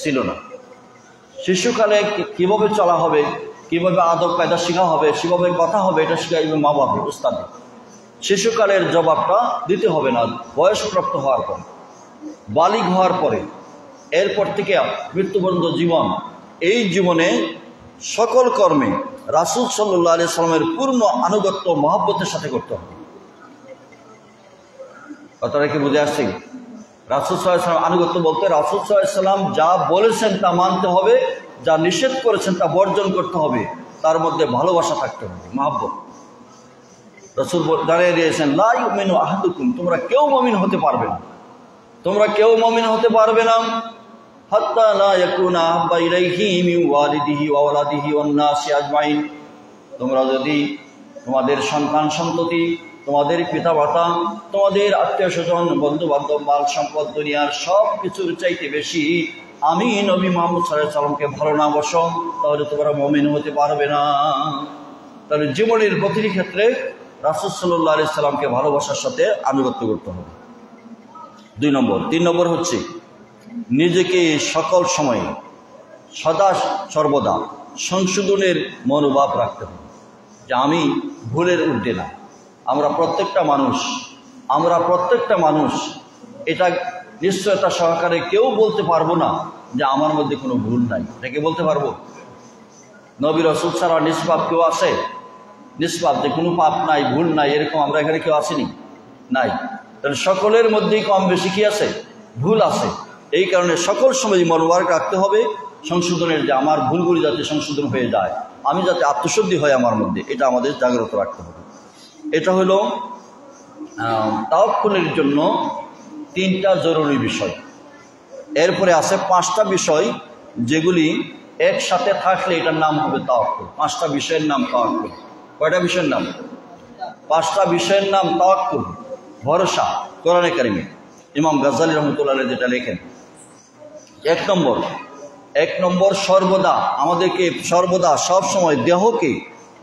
ছিল না। শিশুকালে কিভাবে চলা হবে, কিভাবে আদব কায়দা শেখা হবে, কিভাবে কথা হবে, এটা শেখাইবে মা বাবা, উস্তাদে। শিশুকালের জবাবটা দিতে হবে না বয়সপ্রাপ্ত হওয়ার পরে, বালিগ হওয়ার পরে, এরপর থেকে মৃত্যু পর্যন্ত জীবন। এই জীবনে সকল কর্মে রাসূল সাল্লাল্লাহু আলাইহি সাল্লামের পূর্ণ আনুগত্য মহব্বতের সাথে করতে হবে। কথাটা কি বুঝে আসছে? রাসূল সাল্লাল্লাহু আলাইহি সাল্লাম আনুগত্য বলতে রাসূল সাল্লাল্লাহু আলাইহি সাল্লাম যা বলেছেন তা মানতে হবে, যা নিষেধ করেছেন তা বর্জন করতে হবে, তার মধ্যে ভালোবাসা থাকতে হবে, মহব্বত। রাসূল জানিয়ে দিয়েছেন, লা ইউমিনু আহাদুকুম, তোমরা কেউ মুমিন হতে পারবে না, তোমরা কেউ মুমিন হতে পারবে না হাত্তা লা ইয়াকুনা আহাব্বা ইলাইহি মিন ওয়ালিদিহি ওয়া ওয়ালাদিহি ওয়ান নাসি আজমাইন। তোমরা যদি তোমাদের সন্তান সন্ততি, তোমাদের পিতামাতা, তোমাদের আত্মীয় স্বজন, বন্ধু বান্ধব, মাল সম্পদ, দুনিয়ার সব কিছুর চাইতে বেশি আমি নবী মুহাম্মদ সাল্লাল্লাহু আলাইহি সাল্লামকে ভালো না বাসো, তাহলে তোমরা মুমিন হতে পারবে না। তাহলে জীবনের প্রতিটি ক্ষেত্রে রাসূল সাল্লাল্লাহু আলাইহি সাল্লামকে ভালোবাসার সাথে আনুগত্য করতে হবে। 2 নম্বর। 3 নম্বর হচ্ছে নিজেকে সকল সময়ে সদা সর্বদা সংশোধনের মনোভাব রাখতে হবে, যে আমি ভুলের ঊর্ধ্বে না। আমরা প্রত্যেকটা মানুষ এটা নিশ্চয়তা সহকারে কেউ বলতে পারবো না যে আমার মধ্যে কোনো ভুল নাই। এটাকে বলতে পারবো? নবী রাসূল ছাড়া নিষ্পাপ কেউ আছে? নিষ্পাপ, যে কোনো পাপ নাই, ভুল নাই, এরকম আমরা এখানে কেউ আসেনি? নাই। তাহলে সকলের মধ্যেই কম বেশি কি আছে? ভুল আছে। এই কারণে সকল সময় মনোভাব রাখতে হবে সংশোধনের, যে আমার ভুলগুলি যাতে সংশোধন হয়ে যায়, আমি যাতে আত্মশুদ্ধি হয় আমার মধ্যে, এটা আমাদের জাগ্রত রাখতে হবে। এটা হলো তাওয়াক্কুলের জন্য 3টা জরুরি বিষয়। এরপরে আছে 5টা বিষয়, যেগুলি একসাথে থাকলে এটার নাম হবে তাওয়াক্কুল। 5টা বিষয়ের নাম তাওয়াক্কুল। কয়টা বিষয়ের নাম? 5টা বিষয়ের নাম তাওয়াক্কুল, ভরসা। কোরআনে কারিমে ইমাম গাজ্জালী রহমতুল্লাহ আলাইহি যেটা লেখেন, 1 নম্বর সর্বদা আমাদেরকে সব সময় দেহকে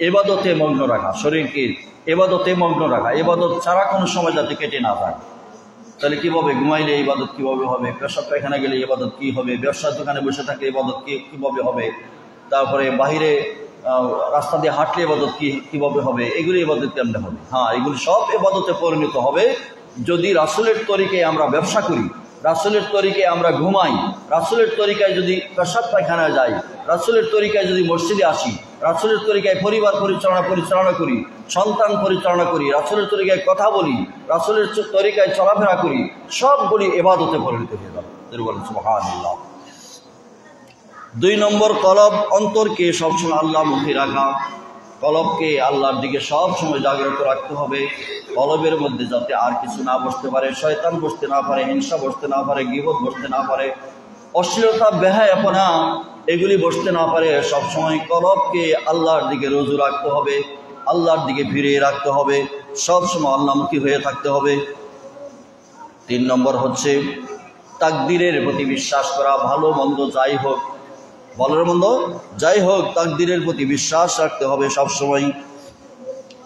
ইবাদতে মগ্ন রাখা, শরীরকে ইবাদতে মগ্ন রাখা, ইবাদত ছাড়া কোনো সময় যাতে কেটে না যায়। তাহলে কীভাবে? ঘুমাইলে ইবাদত কীভাবে হবে? পেশাব পায়খানা গেলে ইবাদত কী হবে? ব্যবসার দোকানে বসে থাকলে ইবাদত কীভাবে হবে? তারপরে বাহিরে রাস্তা দিয়ে হাঁটলে ইবাদত কীভাবে হবে? এগুলি ইবাদত কেমনে হবে? হ্যাঁ, এগুলি সব ইবাদতে পরিণত হবে যদি রাসূলের তরিকায় আমরা ব্যবসা করি, রাসূলের তরিকায় আমরা ঘুমাই, রাসূলের তরিকায় যদি পেশাব পায়খানায় যাই, রাসূলের তরিকায় যদি মসজিদে আসি, রাসূলের তরিকায় পরিবার পরিচালনা করি, সন্তান পরিচালনা করি, রাসূলের তরিকায় কথা বলি, রাসূলের তরিকায় চলাফেরা করি, সবগুলি ইবাদতে পরিণত হয়ে যাবে। বলেন সুবহানাল্লাহ। 2 নম্বর কলব, অন্তরকে সবসময় আল্লাহমুখী রাখা, কলবকে আল্লাহর দিকে সব সময় জাগ্রত রাখতে হবে। কলবের মধ্যে যাতে আর কিছু না বসতে পারে, শয়তান বসতে না পারে, হিংসা বসতে না পারে, গীবত বসতে না পারে, অশ্লীলতা, বেহায়াপনা এগুলি বসতে না পারে। সবসময় কলবকে আল্লাহর দিকে রুজু রাখতে হবে, আল্লাহর দিকে ফিরিয়ে রাখতে হবে, সবসময় আল্লাহমুখী হয়ে থাকতে হবে। 3 নম্বর হচ্ছে তাকদীরের প্রতি বিশ্বাস করা। ভালো মন্দ যাই হোক, তাকদীরের প্রতি বিশ্বাস রাখতে হবে। সবসময়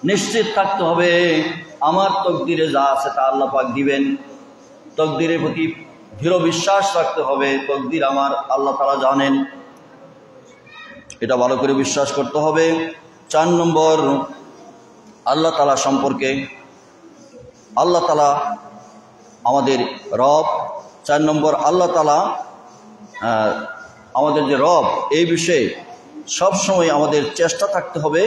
নিশ্চিত থাকতে হবে আমার তকদিরে যা আছে তা আল্লাহ পাক দিবেন। তকদিরের প্রতি দৃঢ় বিশ্বাস রাখতে হবে, তকদির আমার আল্লাহ তাআলা জানেন, এটা ভালো করে বিশ্বাস করতে হবে। 4 নম্বর আল্লাহ তাআলা সম্পর্কে, আল্লাহ তাআলা আমাদের রব। 4 নম্বর আল্লাহ তাআলা আমাদের যে রব, এই বিষয়ে সবসময় আমাদের চেষ্টা থাকতে হবে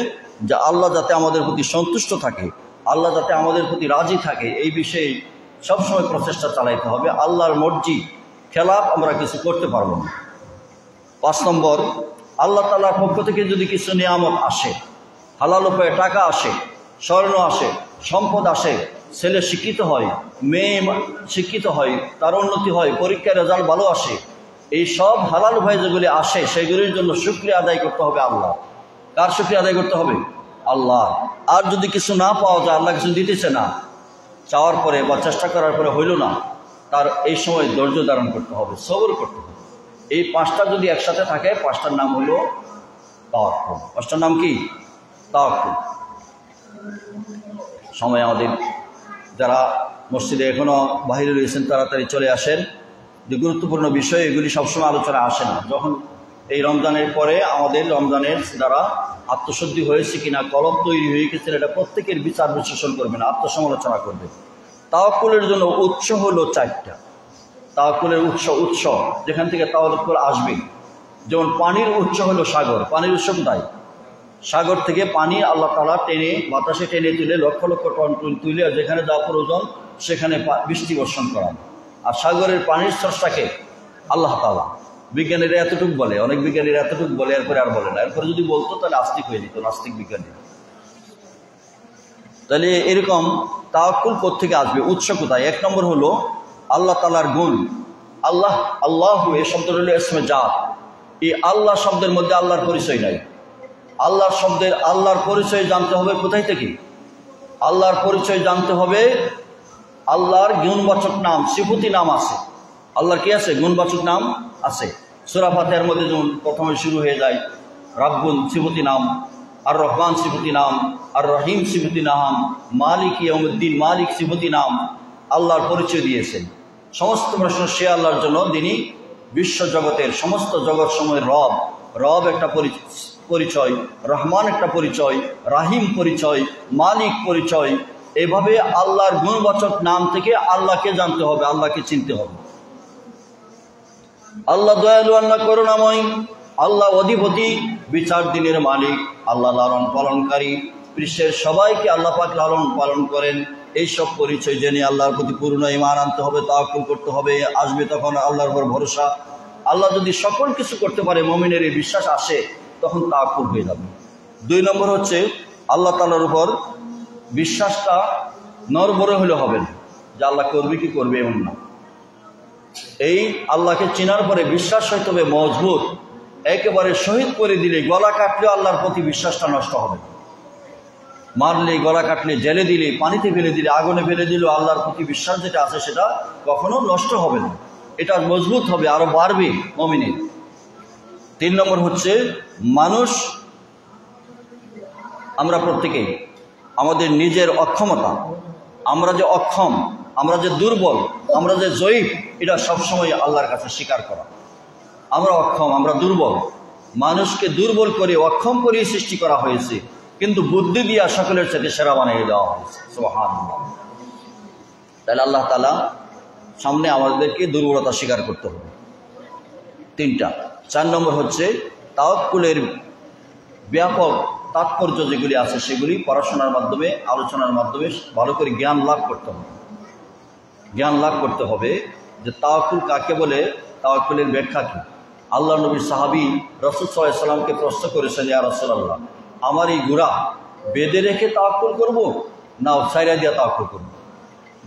যে আল্লাহ যাতে আমাদের প্রতি সন্তুষ্ট থাকে, আল্লাহ যাতে আমাদের প্রতি রাজি থাকে, এই বিষয়ে সবসময় প্রচেষ্টা চালাইতে হবে। আল্লাহর মর্জি খেলাফ আমরা কিছু করতে পারবো না। 5 নম্বর আল্লাহ তাআলার পক্ষ থেকে যদি কিছু নিয়ামত আসে, হালাল উপায়ে টাকা আসে, স্বর্ণ আসে, সম্পদ আসে, ছেলে শিক্ষিত হয়, মেয়ে শিক্ষিত হয়, তার উন্নতি হয়, পরীক্ষার রেজাল্ট ভালো আসে, এই সব হালাল উপায় যেগুলি আসে সেগুলির জন্য শুকরিয়া আদায় করতে হবে আল্লাহ। কার শুকরিয়া আদায় করতে হবে? আল্লাহ। আর যদি কিছু না পাওয়া যায়, আল্লাহ কিছু দিতেছে না, চাওয়ার পরে বা চেষ্টা করার পরে হইল না, তার এই সময় ধৈর্য ধারণ করতে হবে, সবর করতে হবে। এই পাঁচটা যদি একসাথে থাকে, পাঁচটার নাম হলো তাওয়াক্কুল। পাঁচটার নাম কি? তাওয়াক্কুল। সময় আমাদের, যারা মসজিদে এখনও বাহিরে রয়েছেন তাড়াতাড়ি চলে আসেন। যে গুরুত্বপূর্ণ বিষয় এগুলি সবসময় আলোচনা আসে না। যখন এই রমজানের পরে আমাদের রমজানের দ্বারা আত্মশুদ্ধি হয়েছে কিনা, কলম তৈরি হয়ে গেছে, এটা প্রত্যেকের বিচার বিশ্লেষণ করবে না, আত্মসমালোচনা করবে। তাওয়াক্কুলের জন্য উৎস হলো চারটা। তাওয়াক্কুলের উৎস যেখান থেকে তাওয়াক্কুল আসবে, যেমন পানির উৎস হলো সাগর। পানির উৎস কোথায়? সাগর থেকে পানি আল্লাহ তাআলা টেনে, বাতাসে টেনে তুলে লক্ষ লক্ষ টন তুলে যেখানে যা প্রয়োজন সেখানে বৃষ্টি বর্ষণ করা। আর সাগরের পানির স্রষ্টাকে আল্লাহ তাআলা। বিজ্ঞানীরা এতটুকু বলে, অনেক বিজ্ঞানীরা এতটুকু বলে, এরপরে আর বলে না। এরপরে যদি বলতো তাহলে আস্তিক হয়ে যেত, নাস্তিক বিজ্ঞানী। তাহলে এরকম তাওয়াক্কুল কোত্থেকে আসবে, উৎস কোথায়? এক নম্বর হলো আল্লাহ তাআলার গুণ। আল্লাহ, আল্লাহু এই শব্দটা হলো ইসমে জাত। এই আল্লাহ শব্দের মধ্যে আল্লাহর পরিচয় নাই। আল্লাহর শব্দের আল্লাহর পরিচয় জানতে হবে কোথায় থেকে? আল্লাহর পরিচয় জানতে হবে, আল্লাহর গুণবাচক নাম, সিফতি নাম আছে। আল্লাহর কি আছে? গুণবাচক নাম আছে। সূরা ফাতিহার মধ্যে যেমন প্রথমে শুরু হয়ে যায় রাব্বুন সিফতি নাম, আর রহমান সিফতি নাম, আর রহিম সিফতি নাম, মালিক ইয়াউমিদ্দিন মালিক সিফতি নাম। আল্লাহর পরিচয় দিয়েছেন। সমস্ত প্রশ্ন সে আল্লাহর জন্য, যিনি বিশ্ব জগতের সমস্ত জগৎ সময়ের রব। রব একটা পরিচয়, রহমান একটা পরিচয়, রাহিম পরিচয়, মালিক পরিচয়। এভাবে আল্লাহর গুণবাচক নাম থেকে আল্লাহকে জানতে হবে, আল্লাহকে চিনতে হবে। আল্লাহ দয়ালু, আল্লাহ করুণাময়, আল্লাহ অধিপতি, বিচার দিনের মালিক, আল্লাহ লালন পালনকারী, বিশ্বের সবাইকে আল্লাহ পাক লালন পালন করেন। এইসব পরিচয় জেনে আল্লাহর প্রতি পূর্ণ ঈমান আনতে হবে, তাওয়াক্কুল করতে হবে। আসবে তখন আল্লাহর উপর ভরসা। আল্লাহ যদি সকল কিছু করতে পারে, মুমিনের এই বিশ্বাস আসে, তখন তাওয়াক্কুল হয়ে যাবে। দুই নম্বর হচ্ছে আল্লাহ তাআলার উপর বিশ্বাসটা নড়বড়ে হলে হবে না, যে আল্লাহ করবে কি করবে এমন না। এই আল্লাহকে চেনার পরে বিশ্বাস হইতে হবে মজবুত। একেবারে শহীদ করে দিলে, গলা কাটলেও আল্লাহর প্রতি বিশ্বাসটা নষ্ট হবে। মারলে, গলা কাটলে, জেলে দিলে, পানিতে ফেলে দিলে, আগুনে ফেলে দিলেও আল্লাহর প্রতি বিশ্বাস যেটা আছে সেটা কখনো নষ্ট হবে না, এটা মজবুত হবে, আরো বাড়বে মুমিনের। তিন নম্বর হচ্ছে মানুষ, আমরা প্রত্যেকেই আমাদের নিজের অক্ষমতা, আমরা যে অক্ষম, আমরা যে দুর্বল, আমরা যে জয়ীফ, এটা সবসময় আল্লাহর কাছে স্বীকার করা। আমরা অক্ষম, আমরা দুর্বল। মানুষকে দুর্বল করে, অক্ষম করে সৃষ্টি করা হয়েছে, কিন্তু বুদ্ধি দিয়া সকলের সাথে সেরা বানিয়ে দেওয়া হয়েছে। সুবহানাল্লাহ। তাহলে আল্লাহ তাআলা সামনে আমাদেরকে দুর্বলতা স্বীকার করতে হবে। তিনটা। চার নম্বর হচ্ছে তাওয়াক্কুলের ব্যাপক তাৎপর্য যেগুলি আছে সেগুলি পড়াশোনার মাধ্যমে, আলোচনার মাধ্যমে ভালো করে জ্ঞান লাভ করতে হবে। জ্ঞান লাভ করতে হবে যে তাওয়াক্কুল কাকে বলে, তাওয়াক্কুলের ব্যাখ্যা কি। আল্লাহ নবীর সাহাবী রাসূল সাল্লাল্লাহু আলাইহি ওয়াসাল্লামকে প্রশ্ন করেছেন, ইয়া রাসূলুল্লাহ, আমার এই ঘোড়া বেঁধে রেখে তাওয়াক্কুল করব না ছাইরা দিয়া তাওয়াক্কুল করব?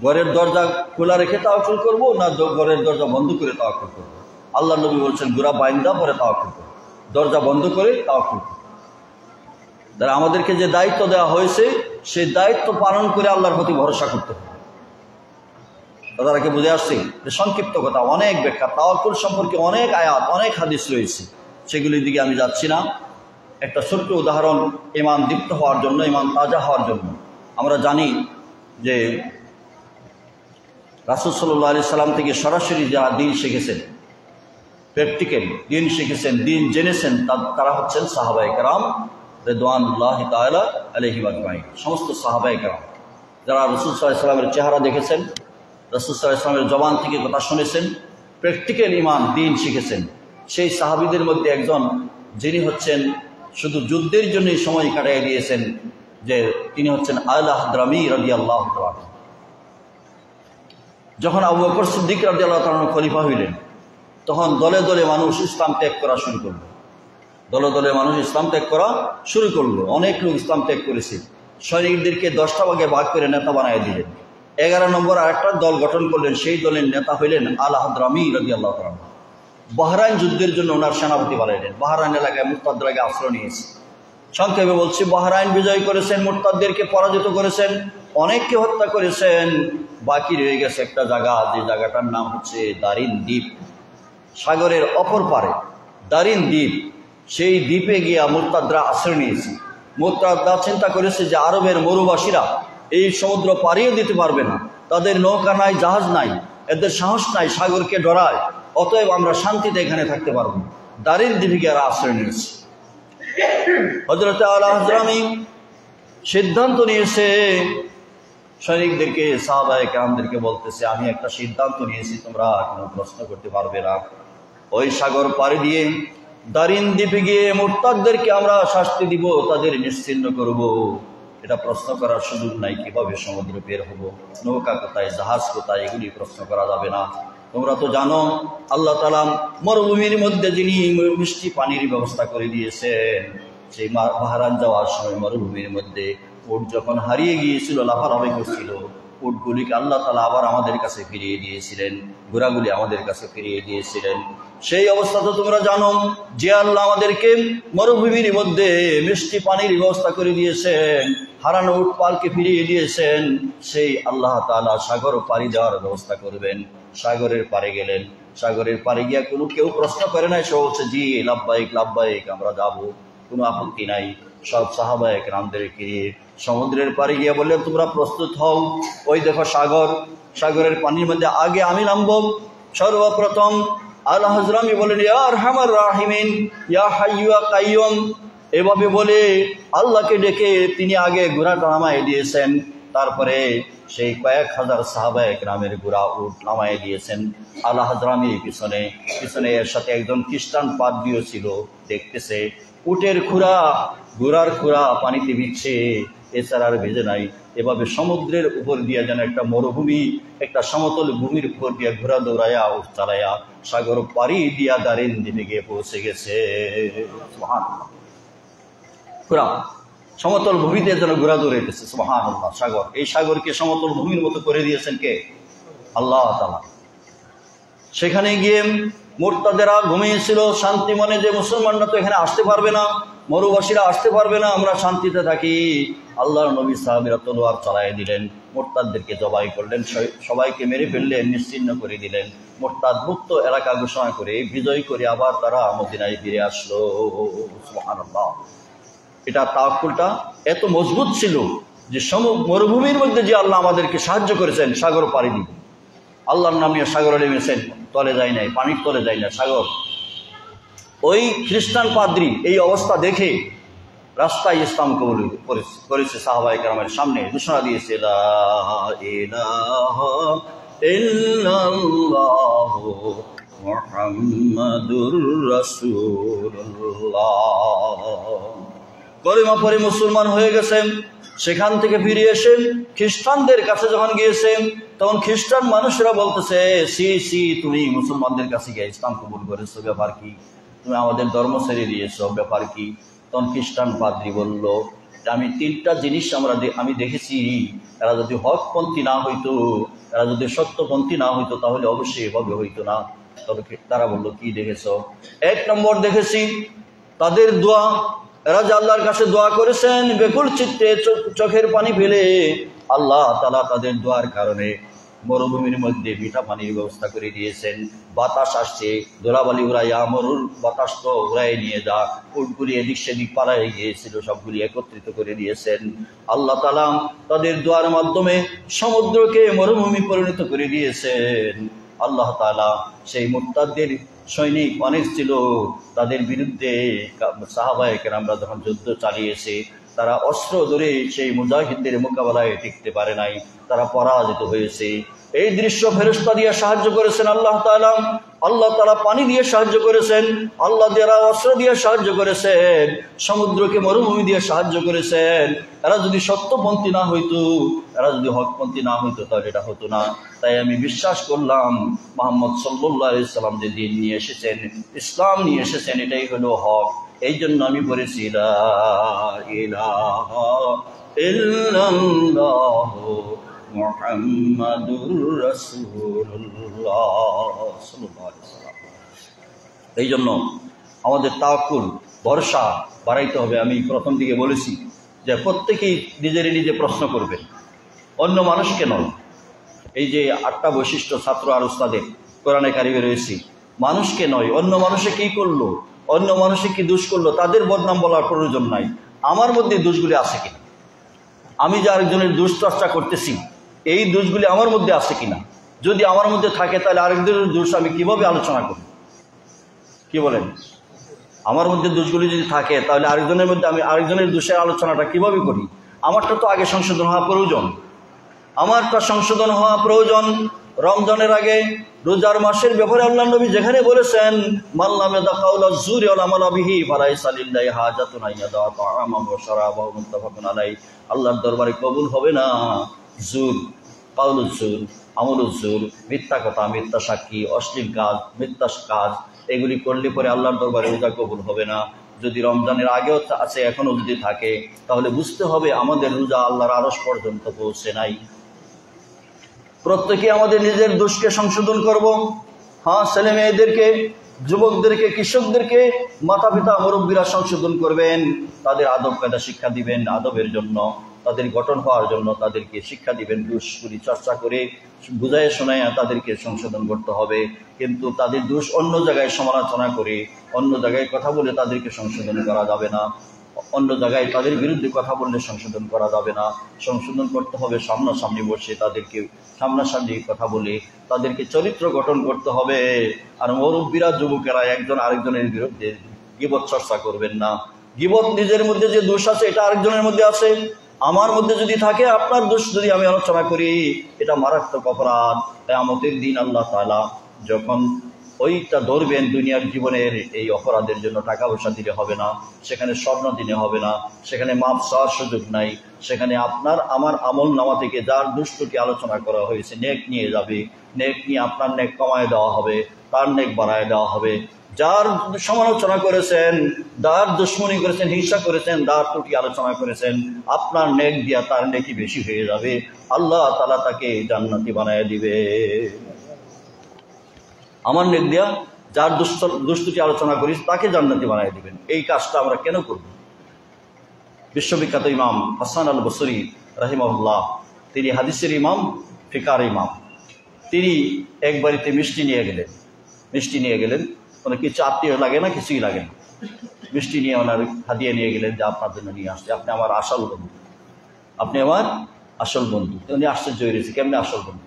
ঘরের দরজা খোলা রেখে তাওয়াক্কুল করব না ঘরের দরজা বন্ধ করে তাওয়াক্কুল করব? আল্লাহ নবী বলছেন, ঘোড়া বাইন্দা পরে তাওয়াক্কুল করব, দরজা বন্ধ করে তাওয়াক্কুল করব। তারা আমাদেরকে যে দায়িত্ব দেওয়া হয়েছে সেই দায়িত্ব পালন করে আল্লাহর প্রতি ভরসা করতে হবে। তাদেরকে বুঝে আসছে যে সংক্ষিপ্ত কথা, অনেক ব্যাখ্যা, তাওয়াক্কুল সম্পর্কে অনেক আয়াত, অনেক হাদিস রয়েছে, সেগুলির দিকে আমি যাচ্ছি না। একটা ছোট্ট উদাহরণ, ঈমান দীপ্ত হওয়ার জন্য, ঈমান তাজা হওয়ার জন্য। আমরা জানি যে রাসূল সাল্লাল্লাহু আলাইহি সাল্লাম থেকে সরাসরি যারা দ্বীন শিখেছেন, প্র্যাকটিক্যাল দ্বীন শিখেছেন, দ্বীন জেনেছেন, তারা হচ্ছেন সাহাবায়ে কেরাম রিদওয়ানুল্লাহি তাআলা আলাইহিম আজমাইন। সমস্ত সাহাবায়ে কেরাম যারা রাসূল সাল্লাল্লাহু আলাইহি সাল্লামের চেহারা দেখেছেন, রাসূল সাল্লাল্লাহু আলাইহি সাল্লামের জবান থেকে কথা শুনেছেন, প্র্যাকটিক্যাল ঈমান দ্বীন শিখেছেন, সেই সাহাবীদের মধ্যে একজন, যিনি হচ্ছেন শুধু যুদ্ধের জন্যই সময় কাটিয়ে দিয়েছেন, যে তিনি হচ্ছেন আল-হাদরামী রাদিয়াল্লাহু তাআলা। যখন আবু বকর সিদ্দিক রাদিয়াল্লাহু তাআলা খলিফা হইলেন, তখন দলে দলে মানুষ ইসলাম ত্যাগ করা শুরু করল। দলে দলে মানুষ ইসলাম ত্যাগ করা শুরু করলো। অনেক লোক ইসলাম ত্যাগ করেছে। সৈনিকদেরকে 10টা ভাগে ভাগ করে নেতা বানিয়ে দিলেন। 11 নম্বর আরেকটা দল গঠন করলেন, সেই দলের নেতা হইলেন আল হাদরামি রাদিয়াল্লাহু তাআলা। বাহরাইন যুদ্ধের জন্য ওনার সেনাপতি বানাইলেন। বাহরাইন এলাকায় মুরতাদদের আগে আশ্রয় নিয়েছে। সংক্ষেপে বলছি, বাহরাইন বিজয় করেছেন, মুরতাদদেরকে পরাজিত করেছেন, অনেককে হত্যা করেছেন। বাকি রয়ে গেছে একটা জায়গা, যে জায়গাটার নাম হচ্ছে দারিন দ্বীপ, সাগরের অপর পারে দারিন দ্বীপ। সেই দ্বীপে গিয়া মুরতাদরা আশ্রয় নিয়েছে। মুরতাদরা চিন্তা করেছে যে আরবের মরুবাসীরা এই সমুদ্র পাড়িয়ে দিতে পারবে না, তাদের নৌকা নাই, জাহাজ নাই, এদের সাহস নাই, সাগরকে ডরায়, অতএব আমরা শান্তিতে এখানে থাকতে পারবো। দারিন দ্বীপে গিয়ে আশ্রয় নিয়েছে। হযরত আল হাজরামি সিদ্ধান্ত নিয়েছে, সৈনিকদেরকে, সাহাবায়ে কেরামদেরকে বলতেছে, আমি একটা সিদ্ধান্ত নিয়েছি, তোমরা কোনো প্রশ্ন করতে পারবে না। ওই সাগর পাড়ি দিয়ে দারিন দ্বীপে গিয়ে মুরতাদদেরকে আমরা শাস্তি দিব, তাদের নিশ্চিহ্ন করব। এটা প্রশ্ন করার সুযোগ নাই। কিভাবে সমুদ্র বের হবো, নৌকা কোথায়, জাহাজ কোথায়, এগুলি প্রশ্ন করা যাবে না। তোমরা তো জানো আল্লাহ তাআলা মরুভূমির মধ্যে যিনি মিষ্টি পানির ব্যবস্থা করে দিয়েছেন, সেই বাহরাইন যাওয়ার সময় মরুভূমির মধ্যে উট যখন হারিয়ে গিয়েছিল, লাফালাফি করছিল, উটগুলিকে আল্লাহ তাআলা আবার আমাদের কাছে ফিরিয়ে দিয়েছিলেন, ঘোড়াগুলি আমাদের কাছে ফিরিয়ে দিয়েছিলেন। সেই অবস্থা তো তোমরা জানো, যে আল্লাহ আমাদেরকে মরুভূমির মধ্যে মিষ্টি পানির ব্যবস্থা করে দিয়েছেন, হারানো উট পালকে ফিরিয়ে দিয়েছেন, সেই আল্লাহ তাআলা সাগর পাড়ি দেওয়ার ব্যবস্থা করবেন। সাগরের পাড়ে গেলেন। সাগরের পাড়ে গিয়া কেউ প্রশ্ন করে নাই, সে বলছে জি লাব্বাইক লাব্বাইক, আমরা যাব, কোনো আপত্তি নাই। সব সাহাবায়ে কেরামদেরকে সমুদ্রের পাড়ে গিয়ে বললেন, তোমরা প্রস্তুত হও, ওই দেখো সাগর, সাগরের পানির মধ্যে আগে আমি নামবো সর্বপ্রথম। আল হাজরামি বলেন, ইয়া আরহামার রাহিমিন, ইয়া হাইয়্যু ইয়া কাইয়্যুম, এভাবে বলে আল্লাহকে ডেকে তিনি আগে ঘোড়াটা নামায় দিয়েছেন। তারপরে সেই কয়েক হাজার সাহাবায়ে কেরামের ঘোড়া উট নামায় দিয়েছেন আল হাজরামির পিছনে। পিছনে এর সাথে একজন খ্রিস্টান পাদ্রীও ছিল, দেখতেছে উটের খুরা, ঘোড়ার খুরা পানিতে ভিজছে, এছাড়া আর ভেজে নাই। এভাবে সমুদ্রের উপর দিয়ে যেন একটা মরুভূমি, একটা সমতল ভূমির উপর দিয়ে ঘোড়া দৌড়াইয়া, উট চালাইয়া সাগর পাড়ি দিয়া দারিন দ্বীপে গিয়ে পৌঁছে গেছে। সুবহানাল্লাহ। ঘোড়া সমতল ভূমিতে যেন ঘোড়া দৌড়াইতেছে। সুবহানাল্লাহ। সাগর, এই সাগরকে সমতল ভূমির মতো করে দিয়েছেন কে? আল্লাহ তাআলা। সেখানে গিয়ে মুরতাদেরা ঘুমিয়েছিল শান্তি মনে, যে মুসলমানরা তো এখানে আসতে পারবে না, মরুবাসীরা আসতে পারবে না, আমরা শান্তিতে থাকি। আল্লাহর নবী সাহাবীরা তলোয়ার চালায় দিলেন, মুরতাদদেরকে জবাই করলেন, সবাইকে মেরে ফেললেন, নিশ্চিহ্ন করে দিলেন। মুরতাদ মুক্ত এলাকা ঘোষণা করে বিজয় করে আবার তারা মদিনায় ফিরে আসলো। সুবহানাল্লাহ। এটা তাওয়াক্কুলটা এত মজবুত ছিল যে মরুভূমির মধ্যে যে আল্লাহ আমাদেরকে সাহায্য করেছেন, সাগর পাড়ি দিবে, আল্লাহর নাম নিয়ে সাগরে নেমেছেন, তলে যায় নাই, পানির তলে যায় না, সাগর। ওই খ্রিস্টান পাদ্রী এই অবস্থা দেখে রাস্তায় ইসলাম কবুল করেছে, সাহাবায়ে কেরামের সামনে ঘোষণা দিয়েছে, লা ইলাহা ইল্লাল্লাহু মুহাম্মাদুর রাসূলুল্লাহ। কলিমা পড়ে মুসলমান হয়ে গেছেন। সেখান থেকে ফিরে এসে খ্রিস্টানদের কাছে যখন গিয়েছেন, তখন খ্রিস্টান মানুষরা বলতেছে, সি তুমি মুসলমানদের কাছে গিয়ে ইসলাম কবুল করেছো, ব্যাপার কি? তুমি আমাদের ধর্ম ছেড়ে দিয়েছো, ব্যাপার কি? তখন খ্রিস্টান পাদ্রী বলল, আমি 3টা জিনিস আমি দেখেছি, এরা যদি হকপন্থী না হইতো, এরা যদি সত্যপন্থী না হইতো, তাহলে অবশ্যই এভাবে হইতো না। তবে তারা বলল, কি দেখেছো? 1 নম্বর দেখেছি তাদের দোয়া, এরা যে আল্লাহর কাছে দোয়া করেছেন বেকুল চিত্তে, চোখের পানি ফেলে, আল্লাহ তাআলা তাদের দোয়ার কারণে মরুভূমির মধ্যে মিঠা পানির ব্যবস্থা করে দিয়েছেন। বাতাস আসছে, ধুলাবালি উড়াইয়া, মরুর বাতাস তো উড়াই নিয়ে যা, উটগুলি এদিক সেদিক পালায় গিয়েছিল, সবগুলি একত্রিত করে দিয়েছেন। আল্লাহ তাআলা তাদের দোয়ার মাধ্যমে সমুদ্রকে মরুভূমি পরিণত করে দিয়েছেন। আল্লাহ তাআলা সেই মুরতাদদের সৈনিক অনেক ছিল, তাদের বিরুদ্ধে সাহাবায়ে কেরামরা যখন যুদ্ধ চালিয়েছে, তারা অস্ত্র ধরে সেই মুজাহিদদের মোকাবেলায় টিকতে পারে নাই, তারা পরাজিত হয়েছে। এই দৃশ্য ফেরেশতা দিয়ে সাহায্য করেছেন আল্লাহ তাআলা। আল্লাহ তাআলা পানি দিয়ে সাহায্য করেছেন, আল্লাহ যারা অস্ত্র দিয়ে সাহায্য করেছেন, সমুদ্রকে মরুভূমি দিয়ে সাহায্য করেছেন। এরা যদি সত্যপন্থী না হইতো, এরা যদি হকপন্থী না হইতো, তাহলে এটা হতো না। তাই আমি বিশ্বাস করলাম মুহাম্মদ সাল্লাল্লাহু আলাইহি সাল্লাম যে দিন নিয়ে এসেছেন, ইসলাম নিয়ে এসেছেন, এটাই হলো হক। এই জন্য আমি বলেছি, লা ইলাহা ইল্লাল্লাহু মুহাম্মাদুর রাসূলুল্লাহ সাল্লাল্লাহু আলাইহি ওয়াসাল্লাম। এই জন্য আমাদের তাওয়াক্কুল, ভরসা বাড়াইতে হবে। আমি প্রথম দিকে বলেছি যে প্রত্যেকেই নিজে প্রশ্ন করবেন, অন্য মানুষকে নয়। এই যে 8টা বৈশিষ্ট্য ছাত্র আর উস্তাদের কোরআনে কারিমে রয়েছে, মানুষকে নয়, অন্য মানুষে কি করলো, অন্য মানুষে কি দোষ করলো, তাদের বদনাম বলার প্রয়োজন নাই। আমার মধ্যে দোষগুলি আছে কিনা, আমি যে আরেকজনের দোষ চর্চা করতেছি, এই দোষগুলি আমার মধ্যে আছে কিনা। যদি আমার মধ্যে থাকে তাহলে আরেকজনের দোষ আমি কিভাবে আলোচনা করি? কি বলেন? আমার মধ্যে দোষগুলি যদি থাকে তাহলে আরেকজনের মধ্যে আমি আরেকজনের দোষের আলোচনাটা কিভাবে করি? আমারটা তো আগে সংশোধন হওয়া প্রয়োজন, আমারটা সংশোধন হওয়া প্রয়োজন। রমজানের আগে রোজার মাসের ব্যাপারে আল্লাহ নবী যেখানে বলেছেন, মাল্লামে দাখাউলা যুরি ওয়াল আমাল বিহি ফালাইসা লিল্লাহি হাজাতুন আইয়াদা তাআমাহু ওয়া শারাবাহু মুত্তাফাকুন আলাইহি। আল্লাহর দরবারে কবুল হবে না জুর, কাউলুজ জুর, আমলুজ জুর, মিথ্যা কথা, মিথ্যা সাক্ষী, অশ্লীল কাজ, মিথ্যা কাজ, এগুলি করলে পরে আল্লাহর দরবারে রোজা কবুল হবে না। যদি রমজানের আগেও আছে, এখনও যদি থাকে, তাহলে বুঝতে হবে আমাদের রোজা আল্লাহর আরশ পর্যন্ত পৌঁছে নাই। প্রত্যেকে আমাদের নিজের দোষকে সংশোধন করব। হ্যাঁ, ছেলে মেয়েদেরকে, যুবকদেরকে, কৃষকদেরকে মাতা পিতা মুরব্বীরা সংশোধন করবেন, তাদের আদব কায়দা শিক্ষা দিবেন, আদবের জন্য, তাদের গঠন হওয়ার জন্য তাদেরকে শিক্ষা দিবেন। দোষগুলি চর্চা করে বুঝায় শোনায় তাদেরকে সংশোধন করতে হবে। কিন্তু তাদের দোষ অন্য জায়গায় সমালোচনা করে, অন্য জায়গায় কথা বলে তাদেরকে সংশোধন করা যাবে না। অন্য জায়গায় তাদের বিরুদ্ধে কথা বললে সংশোধন করা যাবে না। সংশোধন করতে হবে সামনাসামনি বসে, তাদেরকে সামনাসামনি কথা বলে তাদেরকে চরিত্র গঠন করতে হবে। আর মুরব্বীরা, যুবকেরা একজন আরেকজনের বিরুদ্ধে গীবত চর্চা করবেন না। গীবত নিজের মধ্যে যে দোষ আছে এটা আরেকজনের মধ্যে আছে, আমার মধ্যে যদি থাকে, আপনার দোষ যদি আমি আলোচনা করি, এটা মারাত্মক অপরাধ। কিয়ামতের দিন আল্লাহ তাআলা যখন ওইটা ধরবেন, দুনিয়ার জীবনের এই অপরাধের জন্য টাকা পয়সা দিলে হবে না, সেখানে স্বর্ণ দিলে হবে না, সেখানে মাপ চাওয়ার সুযোগ নাই। সেখানে আপনার আমার আমল নামা থেকে যার দুষ্টটি আলোচনা করা হয়েছে, নেক নিয়ে যাবে, নেক নিয়ে আপনার নেক কমায় দেওয়া হবে, তার নেক বাড়ায় দেওয়া হবে। যার সমালোচনা করেছেন, যার দুশ্মনী করেছেন, হিংসা করেছেন, যার ত্রুটি আলোচনা করেছেন, আপনার নেক দিয়া তার নেকি বেশি হয়ে যাবে। আল্লাহ তাআলা তাকে জান্নাতি বানায় দিবে। আমার নেক দিয়া যার দুষ্টুটি আলোচনা করিস তাকে জান্নাতি বানায় দিবেন। এই কাজটা আমরা কেন করব? বিশ্ববিখ্যাত ইমাম হাসান আল বসরি রাহিমাহুল্লাহ, তিনি হাদিসের ইমাম, ফিকার ইমাম। তিনি এক বাড়িতে মিষ্টি নিয়ে গেলেন। কোনো কিছু আত্মীয় লাগে না, কিছুই লাগে না, মিষ্টি নিয়ে ওনার হাদিয়া নিয়ে গেলেন যে আপনার জন্য নিয়ে আসছে, আপনি আমার আসল বন্ধু, আপনি আমার আসল বন্ধু। উনি আশ্চর্য হয়ে গেছে, কেমনি আসল বন্ধু?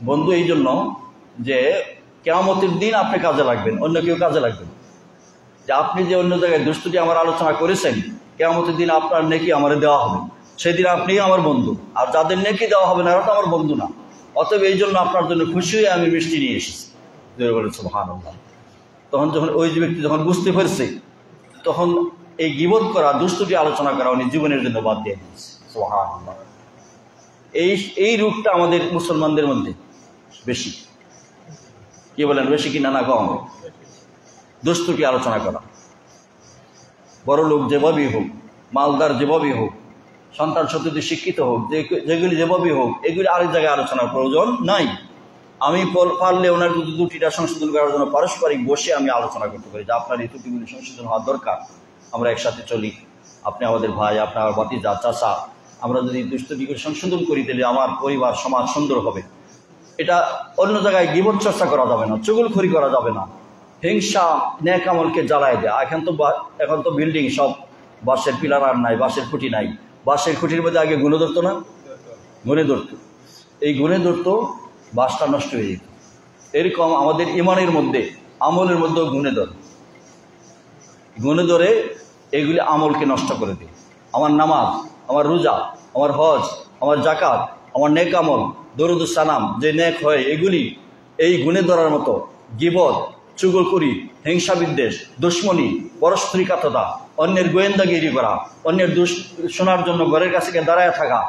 বন্ধু এই জন্য যে কিয়ামতের দিন আপনি কাজে লাগবেন, অন্য কেউ কাজে লাগবেন। যে আপনি যে অন্য জায়গায় দুষ্টুটি আমার আলোচনা করেছেন, কিয়ামতের দিন আপনার নেকি আমারে দেওয়া হবে, সেদিন আপনি আমার বন্ধু। আর যাদের নেকি দেওয়া হবে না, এরা তো আমার বন্ধু না। অতএব এই জন্য আপনার জন্য খুশি হয়ে আমি মিষ্টি নিয়ে এসেছি। বলে সুবহানাল্লাহ। তখন যখন ওই ব্যক্তি যখন বুঝতে পেরেছে, তখন এই গীবত করা, দুষ্টুটি আলোচনা করা উনি জীবনের জন্য বাদ দিয়ে দিয়েছে। সুবহানাল্লাহ। এই রূপটা আমাদের মুসলমানদের মধ্যে বেশি। কি বলেন, বেশি কিনা না কম? দুষ্টুটি আলোচনা করা। বড় লোক যেভাবেই হোক, মালদার যেভাবেই হোক, সন্তান সন্ততি শিক্ষিত হোক, যেগুলি যেভাবেই হোক, এগুলি আরেক জায়গায় আলোচনার প্রয়োজন নাই। আমি পারলে ওনার ত্রুটিটা সংশোধন করার জন্য পারস্পরিক বসে আমি আলোচনা করতে পারি যে আপনার এই ত্রুটিগুলি সংশোধন হওয়ার দরকার, আমরা একসাথে চলি, আপনি আমাদের ভাই, আপনি আমার ভাতিজা, চাচা, আমরা যদি দুষ্টুটিগুলি সংশোধন করি তাহলে আমার পরিবার, সমাজ সুন্দর হবে। এটা অন্য জায়গায় গীবত চর্চা করা যাবে না, চুগলখড়ি করা যাবে না, হিংসা নেক আমলকে জ্বালায় দেয়। এখন তো বিল্ডিং সব বাঁশের পিলার আর নাই, বাঁশের খুঁটি নাই। বাঁশের খুঁটির মধ্যে আগে গুণে ধরতো না, গুণে ধরতো, এই গুণে ধরতো, বাঁশটা নষ্ট হয়ে যেত। এরকম আমাদের ইমানের মধ্যে, আমলের মধ্যেও গুণে ধরে এগুলি আমলকে নষ্ট করে দেয়। আমার নামাজ, আমার রোজা, আমার হজ, আমার জাকাত, আমার নেক আমল, দরুদ সালাম যে নেক হয়, এগুলি এই গুণে ধরার মতো। গীবত, চুগলখড়ি, হিংসা বিদ্বেষ, দুশ্মনী, পরস্পরিকাততা, অন্যের গোয়েন্দাগিরি করা, অন্যের দোষ শোনার জন্য ঘরের কাছে দাঁড়ায় থাকা,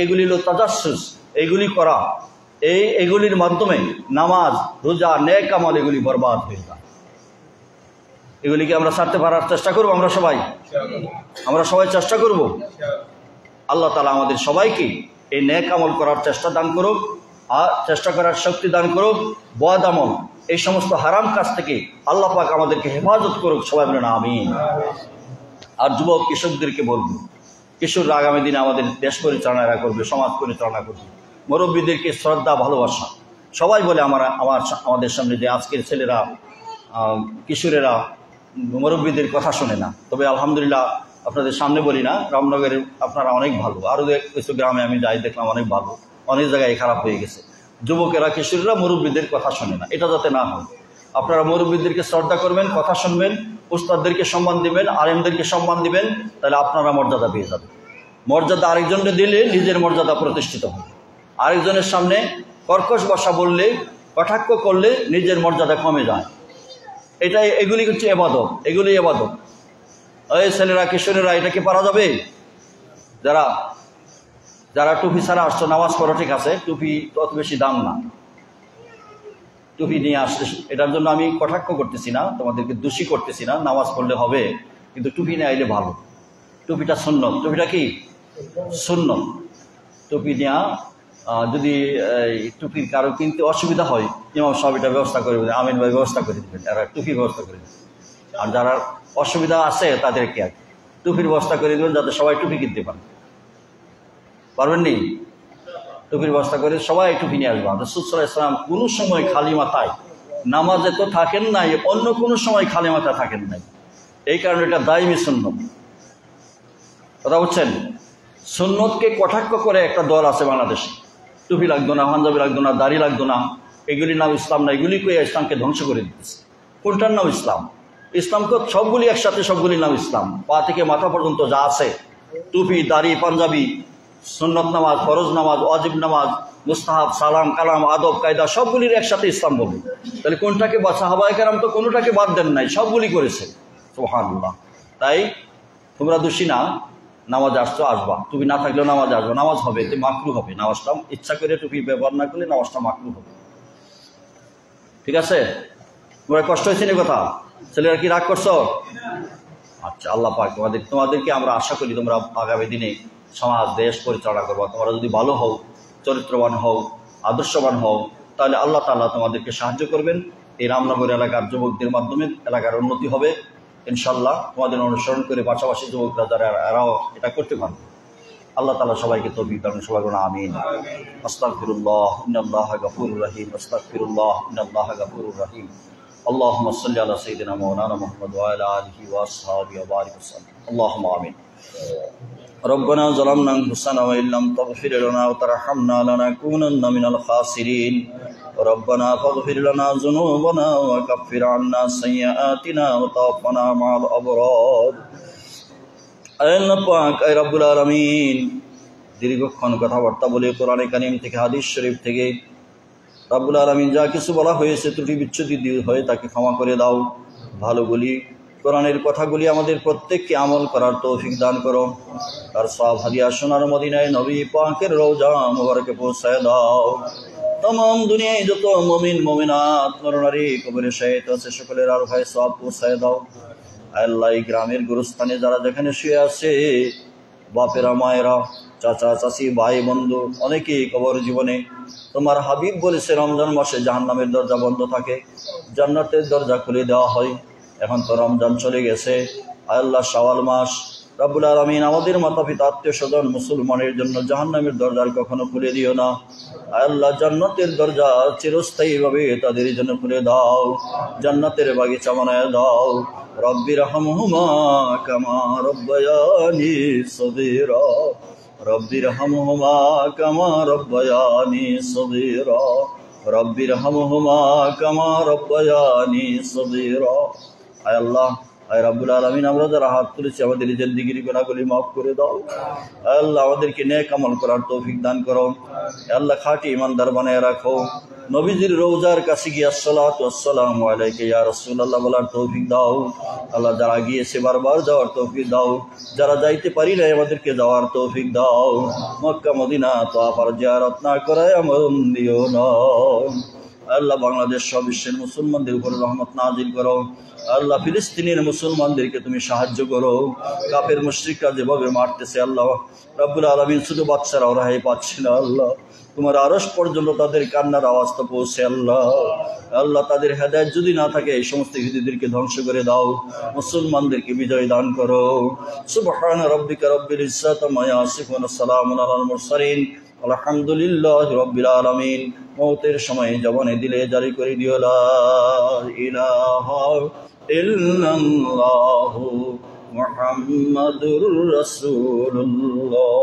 এগুলি হলো তাজাসসুস, এইগুলি করা। এগুলির মাধ্যমে নামাজ, রোজা, নেক আমল এগুলি বরবাদ হয়ে যায়। এগুলিকে আমরা ছাড়তে পারার চেষ্টা করবো। আমরা সবাই চেষ্টা করব। আল্লাহ তাআলা আমাদের সবাইকে এই নেক আমল করার চেষ্টা দান করুক, আর চেষ্টা করার শক্তি দান করুক। বদ আমল, এই সমস্ত হারাম কাজ থেকে আল্লাহ পাক আমাদেরকে হেফাজত করুক। সবাই বলেন আমিন। আর যুবক কিশোরদেরকে বলবো, কিশোররা আগামী দিনে আমাদের দেশ পরিচালনা করবে, সমাজ পরিচালনা করবে। মুরব্বীদেরকে শ্রদ্ধা, ভালোবাসা। সবাই বলে আমাদের সামনে যে আজকের ছেলেরা, কিশোরেরা মুরব্বীদের কথা শোনে না। তবে আলহামদুলিল্লাহ আপনাদের সামনে বলি না, রামনগরের আপনারা অনেক ভালো, আরও কিছু গ্রামে আমি যাই দেখলাম অনেক ভালো, অনেক জায়গায় খারাপ হয়ে গেছে। যুবকেরা, কিশোররা মুরব্বীদের কথা শোনে না, এটা যাতে না হয়। আপনারা মুরব্বীদেরকে শ্রদ্ধা করবেন, কথা শুনবেন, উস্তাদদেরকে সম্মান দিবেন, আলেমদেরকে সম্মান দিবেন, তাহলে আপনারা মর্যাদা পেয়ে যাবেন। মর্যাদা আরেকজনকে দিলে নিজের মর্যাদা প্রতিষ্ঠিত হবে। আরেকজনের সামনে কর্কশ ভাষা বললে, কটাক্ষ করলে নিজের মর্যাদা কমে যায়। এগুলি হচ্ছে ইবাদত, এগুলি ইবাদত। এই ছেলেরা, কিশোরেরা, এটা কি পারা যাবে? যারা টুপি ছাড়া আসছো, নামাজ পড়ো ঠিক আছে, টুপি অত বেশি দাম না, টুপি নিয়ে আসছে। এটার জন্য আমি কটাক্ষ করতেছি না, তোমাদেরকে দোষী করতেছি না। নামাজ পড়লে হবে, কিন্তু টুপি নিয়ে আইলে ভালো। টুপিটা সুন্নত। টুপিটা কি সুন্নত? টুপি নেওয়া, যদি টুপির কারো কিনতে অসুবিধা হয়, ইমাম সাহেব এটা ব্যবস্থা করে দেবেন, আমিন ভাই ব্যবস্থা করে দেবেন, এরা টুপি ব্যবস্থা করে দেবেন। আর যারা অসুবিধা আছে তাদেরকে টুপির ব্যবস্থা করে দেবেন, যাতে সবাই টুপি কিনতে পারে। পারবেন নি? টুপির ব্যবস্থা করে সবাই টুপি নিয়ে আসবেন। রাসূল সাল্লাল্লাহু আলাইহি ওয়াসাল্লাম কোনো সময় খালি মাথায় নামাজে তো থাকেন নাই, অন্য কোনো সময় খালি মাথায় থাকেন নাই। এই কারণে এটা দায়মি সুন্নত। কথা বলছেন? সুন্নতকে কটাক্ষ করে একটা দল আছে বাংলাদেশে, টুপি লাগতো না, পাঞ্জাবি লাগতো না, দাড়ি লাগতো না, এগুলির নাম ইসলাম না। এগুলি করে ইসলামকে ধ্বংস করে দিতেছে। কোনটার নাম ইসলাম? ইসলামকে সবগুলি একসাথে, সবগুলির নাম ইসলাম। পা থেকে মাথা পর্যন্ত যা আছে, টুপি, দাড়ি, পাঞ্জাবি, সুন্নত নামাজ, ফরজ নামাজ, ওয়াজিব নামাজ, মুস্তাহাব, সালাম, কালাম, আদব, কায়দা, সবগুলির একসাথে ইসলাম বলবে। তাহলে কোনটাকে সাহাবায়ে কেরাম তো কোনোটাকে বাদ দেন নাই, সবগুলি করেছে। সুবহানাল্লাহ। তাই তোমরা দোষী না, নামাজ আসছো, আসবা, টুপি না থাকলেও নামাজ আসবা, নামাজ হবে, এতে মাকরু হবে। নামাজটা ইচ্ছা করে টুপি ব্যবহার না করলে নামাজটা মাকরু হবে। ঠিক আছে? তোমরা কষ্ট হয়েছে না কথা? ছেলেরা কি রাগ করছো? আচ্ছা, আল্লাহ পাক তোমাদেরকে আমরা আশা করি তোমরা আগামী দিনে সমাজ, দেশ পরিচালনা করবা। তোমরা যদি ভালো হও, চরিত্রবান হও, আদর্শবান হও, তাহলে আল্লাহ তাআলা তোমাদেরকে সাহায্য করবেন। এই রামনগর এলাকার যুবকদের মাধ্যমে এলাকার উন্নতি হবে ইনশাল্লাহ। তোমাদের অনুসরণ করে পাশাপাশি যুবকরা যারা, এরাও এটা করতে পারবে। আল্লাহ তাআলা সবাইকে তৌফিক দান, সবাই বলুন আমিন। আস্তাগফিরুল্লাহ, ইন্নাল্লাহা গফুরুর রহিম। আস্তাগফিরুল্লাহ, ইন্নাল্লাহা গফুরুর রহিম। আল্লাহুম্মা সাল্লি আলা সাইয়্যিদিনা মাওলানা মুহাম্মদ ওয়া আলা আলিহি ওয়া আসহাবিহি ওয়া বারিক ওয়াসাল্লাম। আল্লাহুম্মা আমিন। ربنا ظلمنا أنفسنا وإن لم تغفر لنا وترحمنا لنكونن من الخاسرين ربنا فاغفر لنا ذنوبنا وكفر عنا سيئاتنا وتوفنا مع الأبرار আল্লাহ পাক, আয় রব্বুল আলামিন, দীর্ঘক্ষণ কথাবার্তা বলে কোরআনে কারীম থেকে, হাদিস শরীফ থেকে রব্বুল আলামিন যা কিছু বলা হয়েছে ত্রুটি বিচ্যুতি হয়ে তাকে ক্ষমা করে দাও। ভালোগুলি কোরআনের কথাগুলি আমাদের প্রত্যেককে আমল করার তৌফিক দান করো। তার সওয়াব হাদিয়া সোনার মদিনায় নবী পাকের রওজা মুবারকে পৌঁছায় দাও। तमाम দুনিয়ায় যত মুমিন মুমিনাত নরনারী কবরে শহীদ আছে সকলের আরফায়ে সওয়াব পৌঁছায় দাও। আল্লাহ, এই গ্রামের গুরুস্থানে যারা যেখানে শুয়ে আছে, বাপেরা, মায়েরা, চাচা, চাচি, ভাই, বন্ধু, অনেকেই কবর জীবনে তোমার হাবিব বলেছে রমজান মাসে জাহান্নামের দরজা বন্ধ থাকে, জান্নাতের দরজা খুলে দেওয়া হয়। এখন তো রমজান চলে গেছে, আল্লাহ শাওয়াল মাস, রব্বুল আলামিন আমাদের মাতা পিতা, আত্মীয় স্বজন, মুসলমানের জন্য জাহান্নামের দরজা কখনো খুলে দিও না। আল্লাহ, জান্নাতের দরজা চিরস্থায়ীভাবে তাদের জন্য খুলে দাও, জান্নাতের বাগিচা বানায় দাও। রব্বির হামহুমা কামা রব্বায়ানি সগীরা, রব্বির হামহুমা কামা রব্বায়ানি সগীরা, রব্বির হামহুমা কামা রব্বায়ানি সগীরা। আয় আল্লাহ, আয় রাব্বুল আলামিন, আমরা যারা হাত তুলেছি আমাদের জিন্দেগির গুনাহগুলি মাফ করে দাও। আল্লাহ, আমাদেরকে নেক আমল করার তৌফিক দান করো। আল্লাহ, খাঁটি ইমানদার বানায় রাখো। নবীজির রওজার কাছে গিয়ে আসসালাতু ওয়াসসালামু আলাইকা ইয়া রাসূলুল্লাহ বলার তৌফিক দাও। আল্লাহ, যারা গিয়েছে বারবার যাওয়ার তৌফিক দাও, যারা যাইতে পারি না আমাদেরকে যাওয়ার তৌফিক দাও। মক্কা মদিনা তাওয়াফ আর জিয়ারত না করায় আমল দিও না। আল্লাহ বাংলাদেশ সহ বিশ্বের মুসলমানদের উপরে রহমত নাজিল করো। আল্লাহ ফিলিস্তিনের মুসলমানদেরকে তুমি সাহায্য করো। কাফের মুশরিকরা যেভাবে মারতেছে আল্লাহ রাব্বুল আলামিন, শুধু বাচ্চারা রেহাই পাচ্ছে না আল্লাহ, তোমার আরশ পর্যন্ত তাদের কান্নার আওয়াজটা পৌঁছে আল্লাহ। আল্লাহ তাদের হেদায়েত যদি না থাকে এই সমস্ত ইহুদিদেরকে ধ্বংস করে দাও, মুসলমানদেরকে বিজয় দান করো। সুবহান রাব্বিকা রাব্বিল ইজ্জাতি আম্মা ইয়াসিফুন, সালামুন আলাল মুরসালিন, আলহামদুলিল্লাহি রাব্বিল আলামিন। মওতের সময় জবানে দিলে জারি করে দিও লা ইলাহা ইল্লাল্লাহু মুহাম্মাদুর রাসূলুল্লাহ।